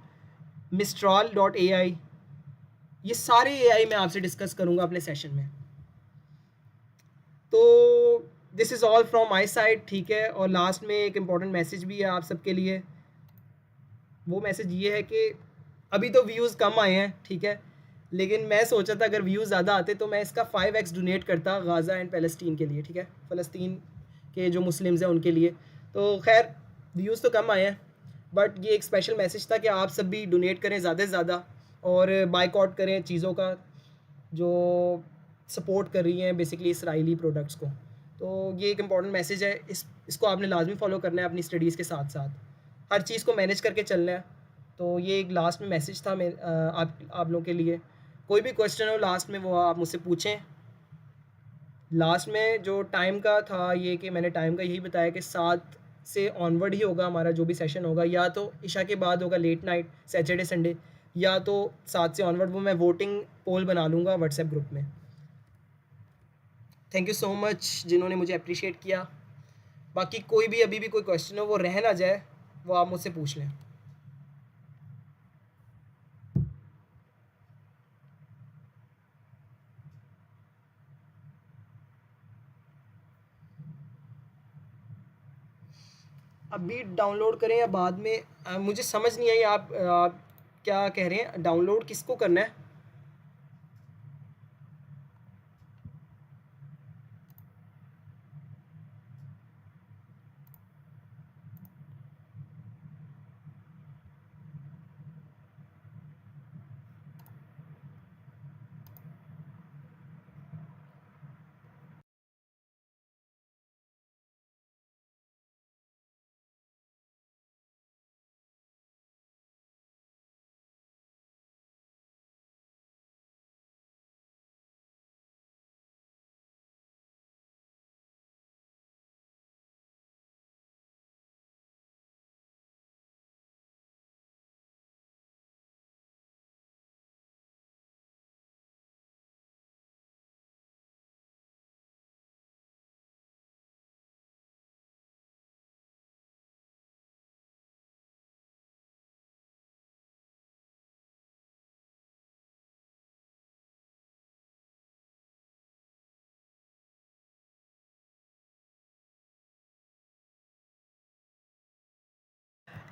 mistral.ai, ये सारे एआई मैं आपसे डिस्कस करूंगा अपने सेशन में। तो this is all from my side, ठीक है। और लास्ट में एक इम्पॉर्टेंट मैसेज भी है आप सबके लिए। वो मैसेज ये है कि अभी तो व्यूज़ कम आए हैं, ठीक है, लेकिन मैं सोचा था अगर व्यूज़ ज़्यादा आते तो मैं इसका 5x डोनेट करता गाज़ा एंड फ़लस्तीन के लिए, ठीक है, फ़लस्तीन के जो मुस्लिम्स हैं उनके लिए। तो खैर व्यूज़ तो कम आए हैं बट ये एक स्पेशल मैसेज था कि आप सब भी डोनेट करें ज़्यादा से ज़्यादा और बाइकआउट करें चीज़ों का जो सपोर्ट कर रही हैं बेसिकली इसराइली प्रोडक्ट्स को। तो ये एक इम्पॉर्टेंट मैसेज है, इसको आपने लाजमी फॉलो करना है अपनी स्टडीज़ के साथ साथ, हर चीज़ को मैनेज करके चलना है। तो ये एक लास्ट में मैसेज था मैं आप लोगों के लिए। कोई भी क्वेश्चन हो लास्ट में वो आप मुझसे पूछें। लास्ट में जो टाइम का था ये कि मैंने टाइम का यही बताया कि 7 से ऑनवर्ड ही होगा हमारा जो भी सेशन होगा, या तो इशा के बाद होगा लेट नाइट सैटरडे संडे, या तो 7 से ऑनवर्ड, वो मैं वोटिंग पोल बना लूँगा व्हाट्सएप ग्रुप में। थैंक यू सो मच जिन्होंने मुझे अप्रिशिएट किया। बाकी कोई भी अभी भी कोई क्वेश्चन हो वो रह ना जाए, वो आप मुझसे पूछ लें। अभी डाउनलोड करें या बाद में, मुझे समझ नहीं आई आप क्या कह रहे हैं, डाउनलोड किसको करना है?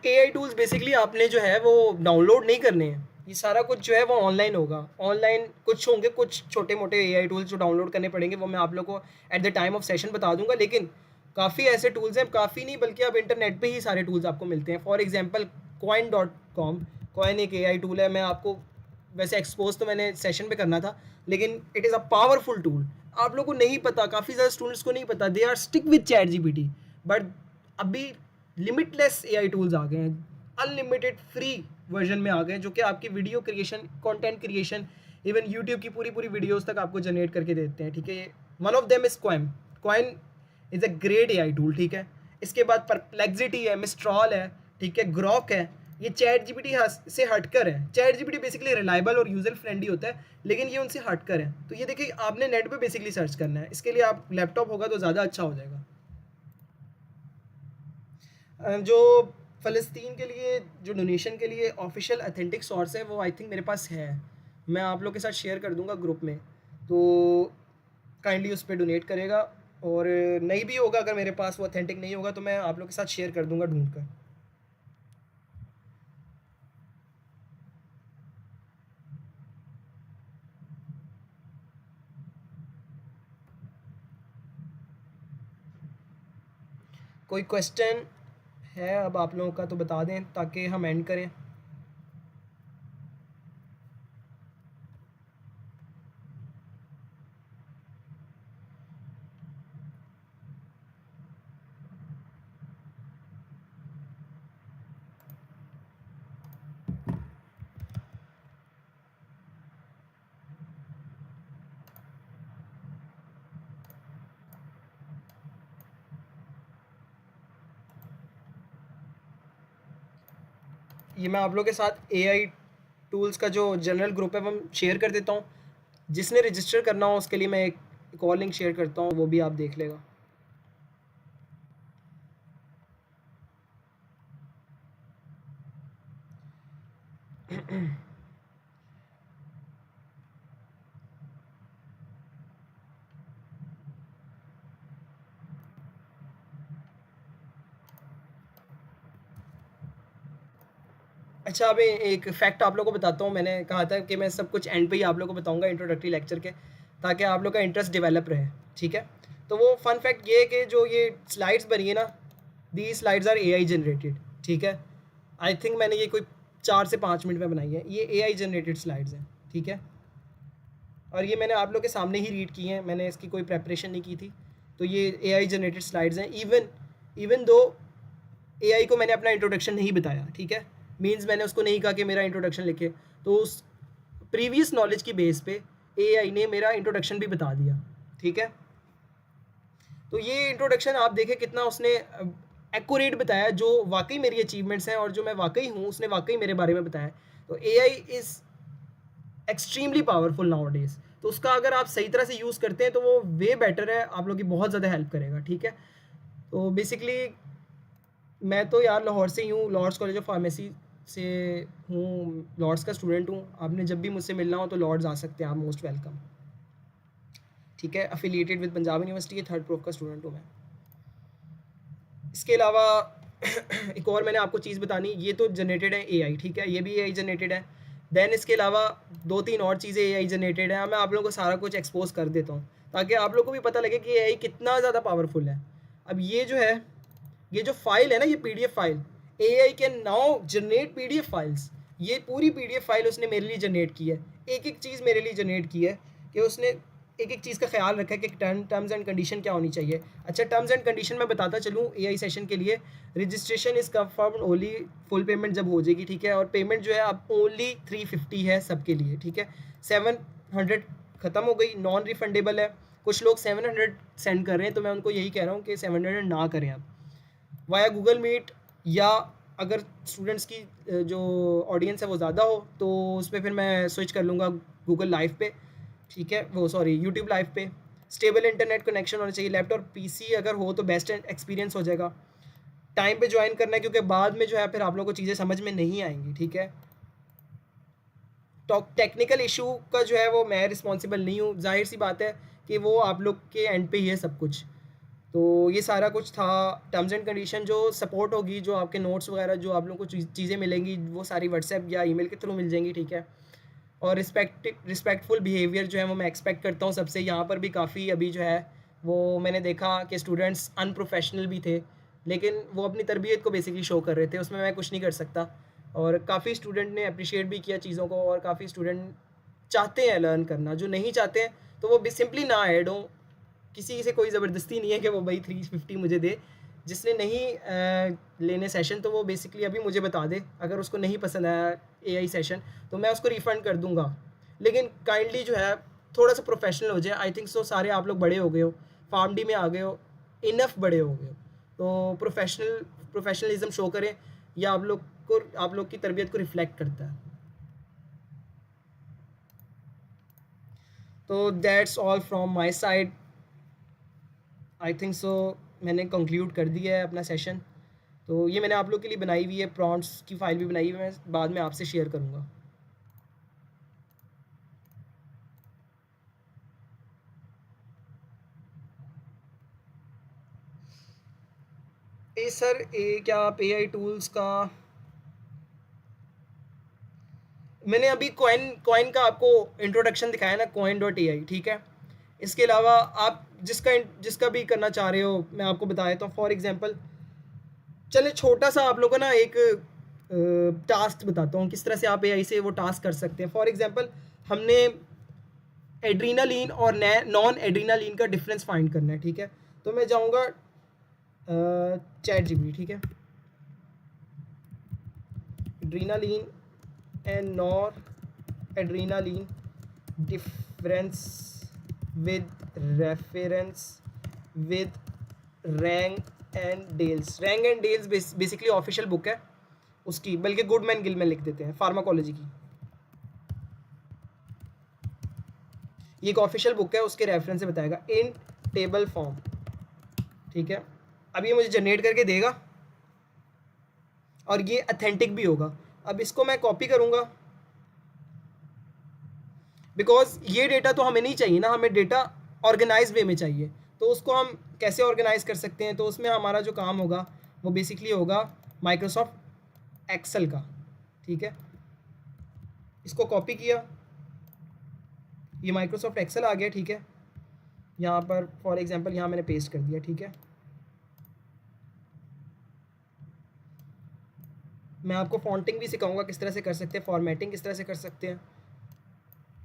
एआई टूल्स बेसिकली आपने जो है वो डाउनलोड नहीं करने हैं, ये सारा कुछ जो है वो ऑनलाइन होगा। ऑनलाइन कुछ होंगे, कुछ छोटे मोटे एआई टूल्स जो डाउनलोड करने पड़ेंगे, वो मैं आप लोग को at the time of session बता दूंगा। लेकिन काफ़ी ऐसे टूल्स हैं, काफ़ी नहीं बल्कि अब इंटरनेट पे ही सारे टूल्स आपको मिलते हैं। फॉर एग्जांपल coin.com, कॉइन एक एआई टूल है। मैं आपको वैसे एक्सपोज तो मैंने सेशन पे करना था, लेकिन it is a powerful tool. आप लोगों को नहीं पता, काफ़ी ज़्यादा स्टूडेंट्स को नहीं पता, they are stick with ChatGPT. But अभी लिमिटलेस एआई टूल्स आ गए हैं, अनलिमिटेड फ्री वर्जन में आ गए हैं, जो कि आपकी video creation, content creation, even YouTube की पूरी पूरी वीडियोस तक आपको जनरेट करके देते हैं। ठीक है, one of them is coin. Coin is a great AI tool. ठीक है, इसके बाद परप्लेक्सिटी है, मिस्ट्रॉल है, ठीक है, ग्रॉक है। ये चैट जीपीटी से हटकर है। चैट जीपीटी बेसिकली रिलायबल और यूजर फ्रेंडली होता है, लेकिन ये उनसे हटकर है। तो ये देखिए, आपने नेट पे बेसिकली सर्च करना है, इसके लिए आप लैपटॉप होगा तो ज़्यादा अच्छा हो जाएगा। जो फ़लस्तीन के लिए जो डोनेशन के लिए ऑफिशियल अथेंटिक सोर्स है, वो आई थिंक मेरे पास है, मैं आप लोग के साथ शेयर कर दूंगा ग्रुप में, तो काइंडली उस पर डोनेट करेगा। और नहीं भी होगा, अगर मेरे पास वो अथेंटिक नहीं होगा तो मैं आप लोग के साथ शेयर कर दूंगा ढूंढ कर। कोई क्वेश्चन है अब आप लोगों का तो बता दें ताकि हम एंड करें। ये मैं आप लोग के साथ एआई टूल्स का जो जनरल ग्रुप है वो शेयर कर देता हूँ। जिसने रजिस्टर करना हो उसके लिए मैं एक और लिंक शेयर करता हूँ, वो भी आप देख लेगा। अच्छा, अभी एक फैक्ट आप लोगों को बताता हूँ। मैंने कहा था कि मैं सब कुछ एंड पे ही आप लोगों को बताऊंगा इंट्रोडक्टरी लेक्चर के, ताकि आप लोग का इंटरेस्ट डेवलप रहे। ठीक है, तो वो फन फैक्ट ये है कि जो ये स्लाइड्स बनी है ना, दी स्लाइड्स आर एआई जनरेटेड। ठीक है, आई थिंक मैंने ये कोई 4 से 5 मिनट में बनाई है, ये एआई जनरेटेड स्लाइड्स हैं। ठीक है, और ये मैंने आप लोग के सामने ही रीड की हैं, मैंने इसकी कोई प्रेपरेशन नहीं की थी। तो ये एआई जनरेटेड स्लाइड्स हैं। इवन दो एआई को मैंने अपना इंट्रोडक्शन नहीं बताया। ठीक है, मींस मैंने उसको नहीं कहा कि मेरा इंट्रोडक्शन लिखे, तो उस प्रीवियस नॉलेज की बेस पे एआई ने मेरा इंट्रोडक्शन भी बता दिया। ठीक है, तो ये इंट्रोडक्शन आप देखें कितना उसने एक्यूरेट बताया, जो वाकई मेरी अचीवमेंट्स हैं और जो मैं वाकई हूँ, उसने वाकई मेरे बारे में बताया। तो AI is extremely powerful now days. तो उसका अगर आप सही तरह से यूज़ करते हैं तो वो वे बेटर है, आप लोग की बहुत ज़्यादा हेल्प करेगा। ठीक है, तो बेसिकली मैं तो यार लाहौर से ही हूँ, लॉर्ड्स कॉलेज ऑफ फार्मेसी से हूँ, लॉर्ड्स का स्टूडेंट हूँ। आपने जब भी मुझसे मिलना हो तो लॉर्ड्स आ सकते हैं आप, मोस्ट वेलकम। ठीक है, अफिलिएटेड विद पंजाब यूनिवर्सिटी के 3rd प्रूफ का स्टूडेंट हूँ मैं। इसके अलावा एक और मैंने आपको चीज़ बतानी, ये तो जनरेटेड है एआई। ठीक है, ये भी एआई जनरेटेड है। देन इसके अलावा 2-3 और चीज़ें एआई जनरेटेड है। मैं आप लोगों को सारा कुछ एक्सपोज कर देता हूँ ताकि आप लोगों को भी पता लगे कि एआई कितना ज़्यादा पावरफुल है। अब ये जो है, ये जो फाइल है ना, ये PDF file, AI can now generate PDF files. ये पूरी पीडीएफ फाइल उसने मेरे लिए जनरेट की है, एक एक चीज़ मेरे लिए जनरेट की है, कि उसने एक एक चीज़ का ख्याल रखा है कि टर्म्स एंड कंडीशन क्या होनी चाहिए। अच्छा, टर्म्स एंड कंडीशन मैं बताता चलूँ एआई सेशन के लिए। Registration is confirm only, full payment जब हो जाएगी। ठीक है, और पेमेंट जो है अब ओनली 350 है सबके लिए। ठीक है, 700 ख़त्म हो गई, नॉन रिफंडेबल है। कुछ लोग 700 सेंड कर रहे हैं, तो मैं उनको यही कह रहा हूँ कि 700 ना करें आप, वाया गूगल मीट, या अगर स्टूडेंट्स की जो ऑडियंस है वो ज़्यादा हो तो उस पर फिर मैं स्विच कर लूँगा गूगल लाइव पे। ठीक है, वो सॉरी यूट्यूब लाइव पे। स्टेबल इंटरनेट कनेक्शन होना चाहिए, लैपटॉप पीसी अगर हो तो बेस्ट एक्सपीरियंस हो जाएगा। टाइम पे ज्वाइन करना है, क्योंकि बाद में जो है फिर आप लोगों को चीज़ें समझ में नहीं आएंगी। ठीक है, तो टेक्निकल इशू का जो है वो मैं रिस्पॉन्सिबल नहीं हूँ, जाहिर सी बात है कि वो आप लोग के एंड पे ही है सब कुछ। तो ये सारा कुछ था टर्म्स एंड कंडीशन। जो सपोर्ट होगी, जो आपके नोट्स वगैरह जो आप लोगों को चीज़ें मिलेंगी, वो सारी व्हाट्सएप या ईमेल के थ्रू मिल जाएंगी, ठीक है। और रिस्पेक्टफुल बिहेवियर जो है वो मैं एक्सपेक्ट करता हूँ सबसे। यहाँ पर भी काफ़ी अभी जो है वो मैंने देखा कि स्टूडेंट्स अनप्रोफेशनल भी थे, लेकिन वो अपनी तरबियत को बेसिकली शो कर रहे थे, उसमें मैं कुछ नहीं कर सकता। और काफ़ी स्टूडेंट ने अप्रिशिएट भी किया चीज़ों को, और काफ़ी स्टूडेंट चाहते हैं लर्न करना। जो नहीं चाहते हैं तो वो सिंपली ना ऐड हो। किसी से कोई ज़बरदस्ती नहीं है कि वो भाई 350 मुझे दे। जिसने नहीं लेने सेशन, तो वो बेसिकली अभी मुझे बता दे। अगर उसको नहीं पसंद आया एआई सेशन तो मैं उसको रिफ़ंड कर दूंगा। लेकिन काइंडली जो है थोड़ा सा प्रोफेशनल हो जाए। आई थिंक सो सारे आप लोग बड़े हो गए हो, फार्म डी में आ गए हो, इनफ बड़े हो गए हो, तो प्रोफेशनलिज्म शो करें। या आप लोग की तरबियत को रिफ्लेक्ट करता है। तो that's all from my side. I think so मैंने कंक्लूड कर दिया है अपना सेशन। तो ये मैंने आप लोग के लिए बनाई हुई है, प्रॉम्प्ट्स की फ़ाइल भी बनाई हुई है, मैं बाद में आपसे शेयर करूँगा। सर क्या आप एआई टूल्स का, मैंने अभी कॉइन का आपको इंट्रोडक्शन दिखाया ना, coin.ai, ठीक है। इसके अलावा आप जिसका भी करना चाह रहे हो मैं आपको बता देता हूँ। फॉर एग्जांपल चले छोटा सा आप लोगों को ना एक टास्क बताता हूँ किस तरह से आप एआई से वो टास्क कर सकते हैं। फॉर एग्जांपल हमने एड्रीनालीन और नॉन एड्रीनालीन का डिफरेंस फाइंड करना है, ठीक है। तो मैं जाऊँगा चैट जीपीटी, ठीक है। Adrenaline and nor adrenaline difference with reference with Rang and Dale's. Rang and Dale's basically official book है उसकी, बल्कि गुडमैन गिलमैन लिख देते हैं, फार्माकोलॉजी की। ये एक ऑफिशियल बुक है, उसके रेफरेंस से बताएगा इन टेबल फॉर्म, ठीक है। अब ये मुझे जनरेट करके देगा और ये अथेंटिक भी होगा। अब इसको मैं कॉपी करूँगा, बिकॉज ये डेटा तो हमें नहीं चाहिए ना, हमें डेटा ऑर्गेनाइज वे में चाहिए। तो उसको हम कैसे ऑर्गेनाइज कर सकते हैं, तो उसमें हमारा जो काम होगा वो बेसिकली होगा माइक्रोसॉफ्ट एक्सेल का, ठीक है। इसको कॉपी किया, ये माइक्रोसॉफ्ट एक्सेल आ गया, ठीक है। यहाँ पर फॉर एग्जांपल यहाँ मैंने पेस्ट कर दिया, ठीक है। मैं आपको फॉन्टिंग भी सिखाऊंगा किस तरह से कर सकते हैं, फॉर्मेटिंग किस तरह से कर सकते हैं।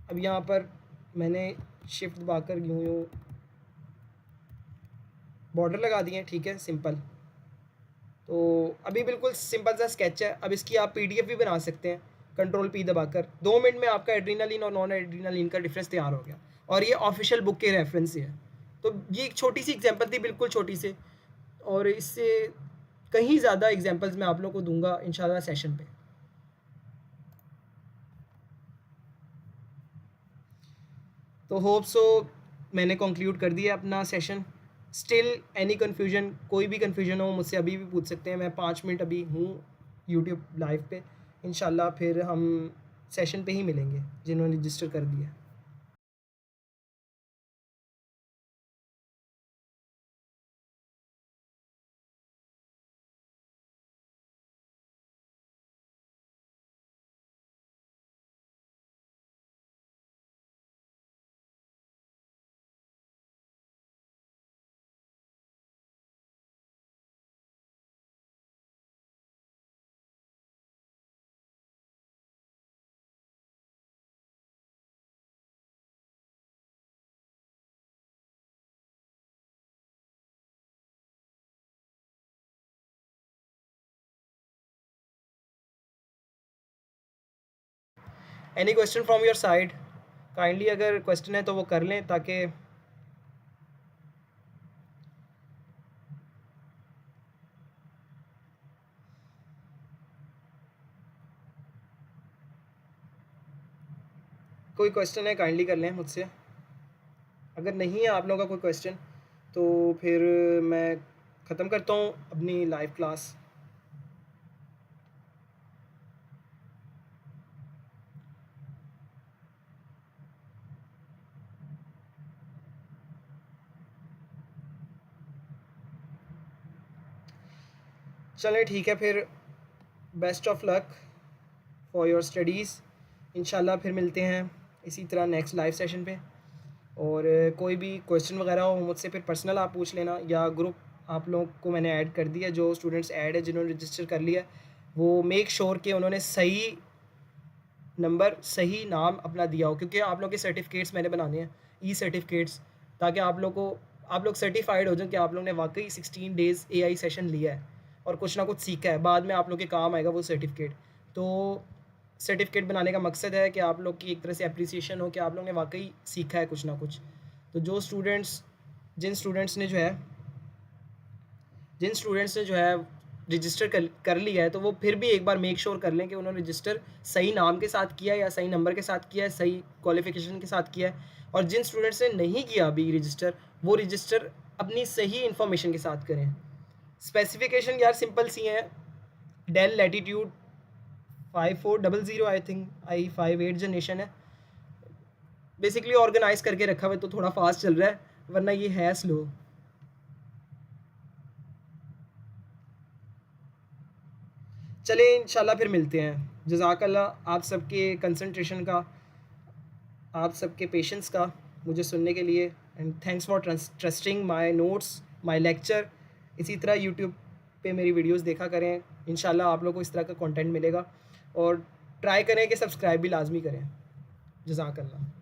अब यहाँ पर मैंने शिफ्ट दबाकर यूँ यूँ बॉर्डर लगा दिए, ठीक है, सिंपल। तो अभी बिल्कुल सिंपल सा स्केच है। अब इसकी आप पीडीएफ भी बना सकते हैं कंट्रोल पी दबाकर। 2 मिनट में आपका एड्रीनालिन और नॉन एड्रीनालिन का डिफरेंस तैयार हो गया, और ये ऑफिशियल बुक के रेफरेंस से है। तो ये एक छोटी सी एग्जांपल थी, बिल्कुल छोटी सी, और इससे कहीं ज़्यादा एग्जांपल्स मैं आप लोगों को दूंगा इंशाल्लाह सेशन पे। तो होप सो मैंने कंक्लूड कर दिया अपना सेशन। स्टिल एनी कन्फ्यूजन, कोई भी कन्फ्यूजन हो मुझसे अभी भी पूछ सकते हैं। मैं 5 मिनट अभी हूँ यूट्यूब लाइव पे। इंशाल्लाह फिर हम सेशन पे ही मिलेंगे जिन्होंने रजिस्टर कर दिया। Any question from your side? Kindly अगर क्वेश्चन है तो वो कर लें, ताकि कोई क्वेश्चन है काइंडली कर लें मुझसे। अगर नहीं है आप लोगों का कोई क्वेश्चन तो फिर मैं ख़त्म करता हूँ अपनी लाइव क्लास। चलें ठीक है फिर, best of luck for your studies. इंशाल्लाह फिर मिलते हैं इसी तरह नेक्स्ट लाइव सेशन पे। और कोई भी क्वेश्चन वगैरह हो मुझसे फिर पर्सनल आप पूछ लेना, या ग्रुप आप लोगों को मैंने ऐड कर दिया, जो स्टूडेंट्स ऐड है जिन्होंने रजिस्टर कर लिया वो मेक श्योर कि उन्होंने सही नंबर सही नाम अपना दिया हो, क्योंकि आप लोग के सर्टिफिकेट्स मैंने बनाने हैं, ई सर्टिफिकेट्स, ताकि आप लोग सर्टिफाइड हो जाए कि आप लोग ने वाकई 16 डेज़ एआई सेशन लिया है और कुछ ना कुछ सीखा है, बाद में आप लोग के काम आएगा वो सर्टिफिकेट। तो सर्टिफिकेट बनाने का मकसद है कि आप लोग की एक तरह से अप्रिसिएशन हो कि आप लोग ने वाकई सीखा है कुछ ना कुछ। तो जिन स्टूडेंट्स ने जो है रजिस्टर कर लिया है, तो वो फिर भी एक बार मेक श्योर कर लें कि उन्होंने रजिस्टर सही नाम के साथ किया है, या सही नंबर के साथ किया है, सही क्वालिफिकेशन के साथ किया है। और जिन स्टूडेंट्स ने नहीं किया अभी रजिस्टर, वो रजिस्टर अपनी सही इन्फॉर्मेशन के साथ करें। स्पेसिफिकेशन यार सिंपल सी हैं, Dell Latitude 5400, I think i5 8 generation है। बेसिकली ऑर्गेनाइज करके रखा हुआ है, तो थोड़ा फास्ट चल रहा है, वरना ये है स्लो। चलिए इंशाल्लाह फिर मिलते हैं। जज़ाकल्लाह आप सबके कंसंट्रेशन का, आप सबके पेशेंस का मुझे सुनने के लिए, and thanks for trusting my notes, my lecture. इसी तरह यूट्यूब पे मेरी वीडियोस देखा करें, इंशाल्लाह आप लोगों को इस तरह का कंटेंट मिलेगा। और ट्राई करें कि सब्सक्राइब भी लाजमी करें। जज़ाकल्लाह।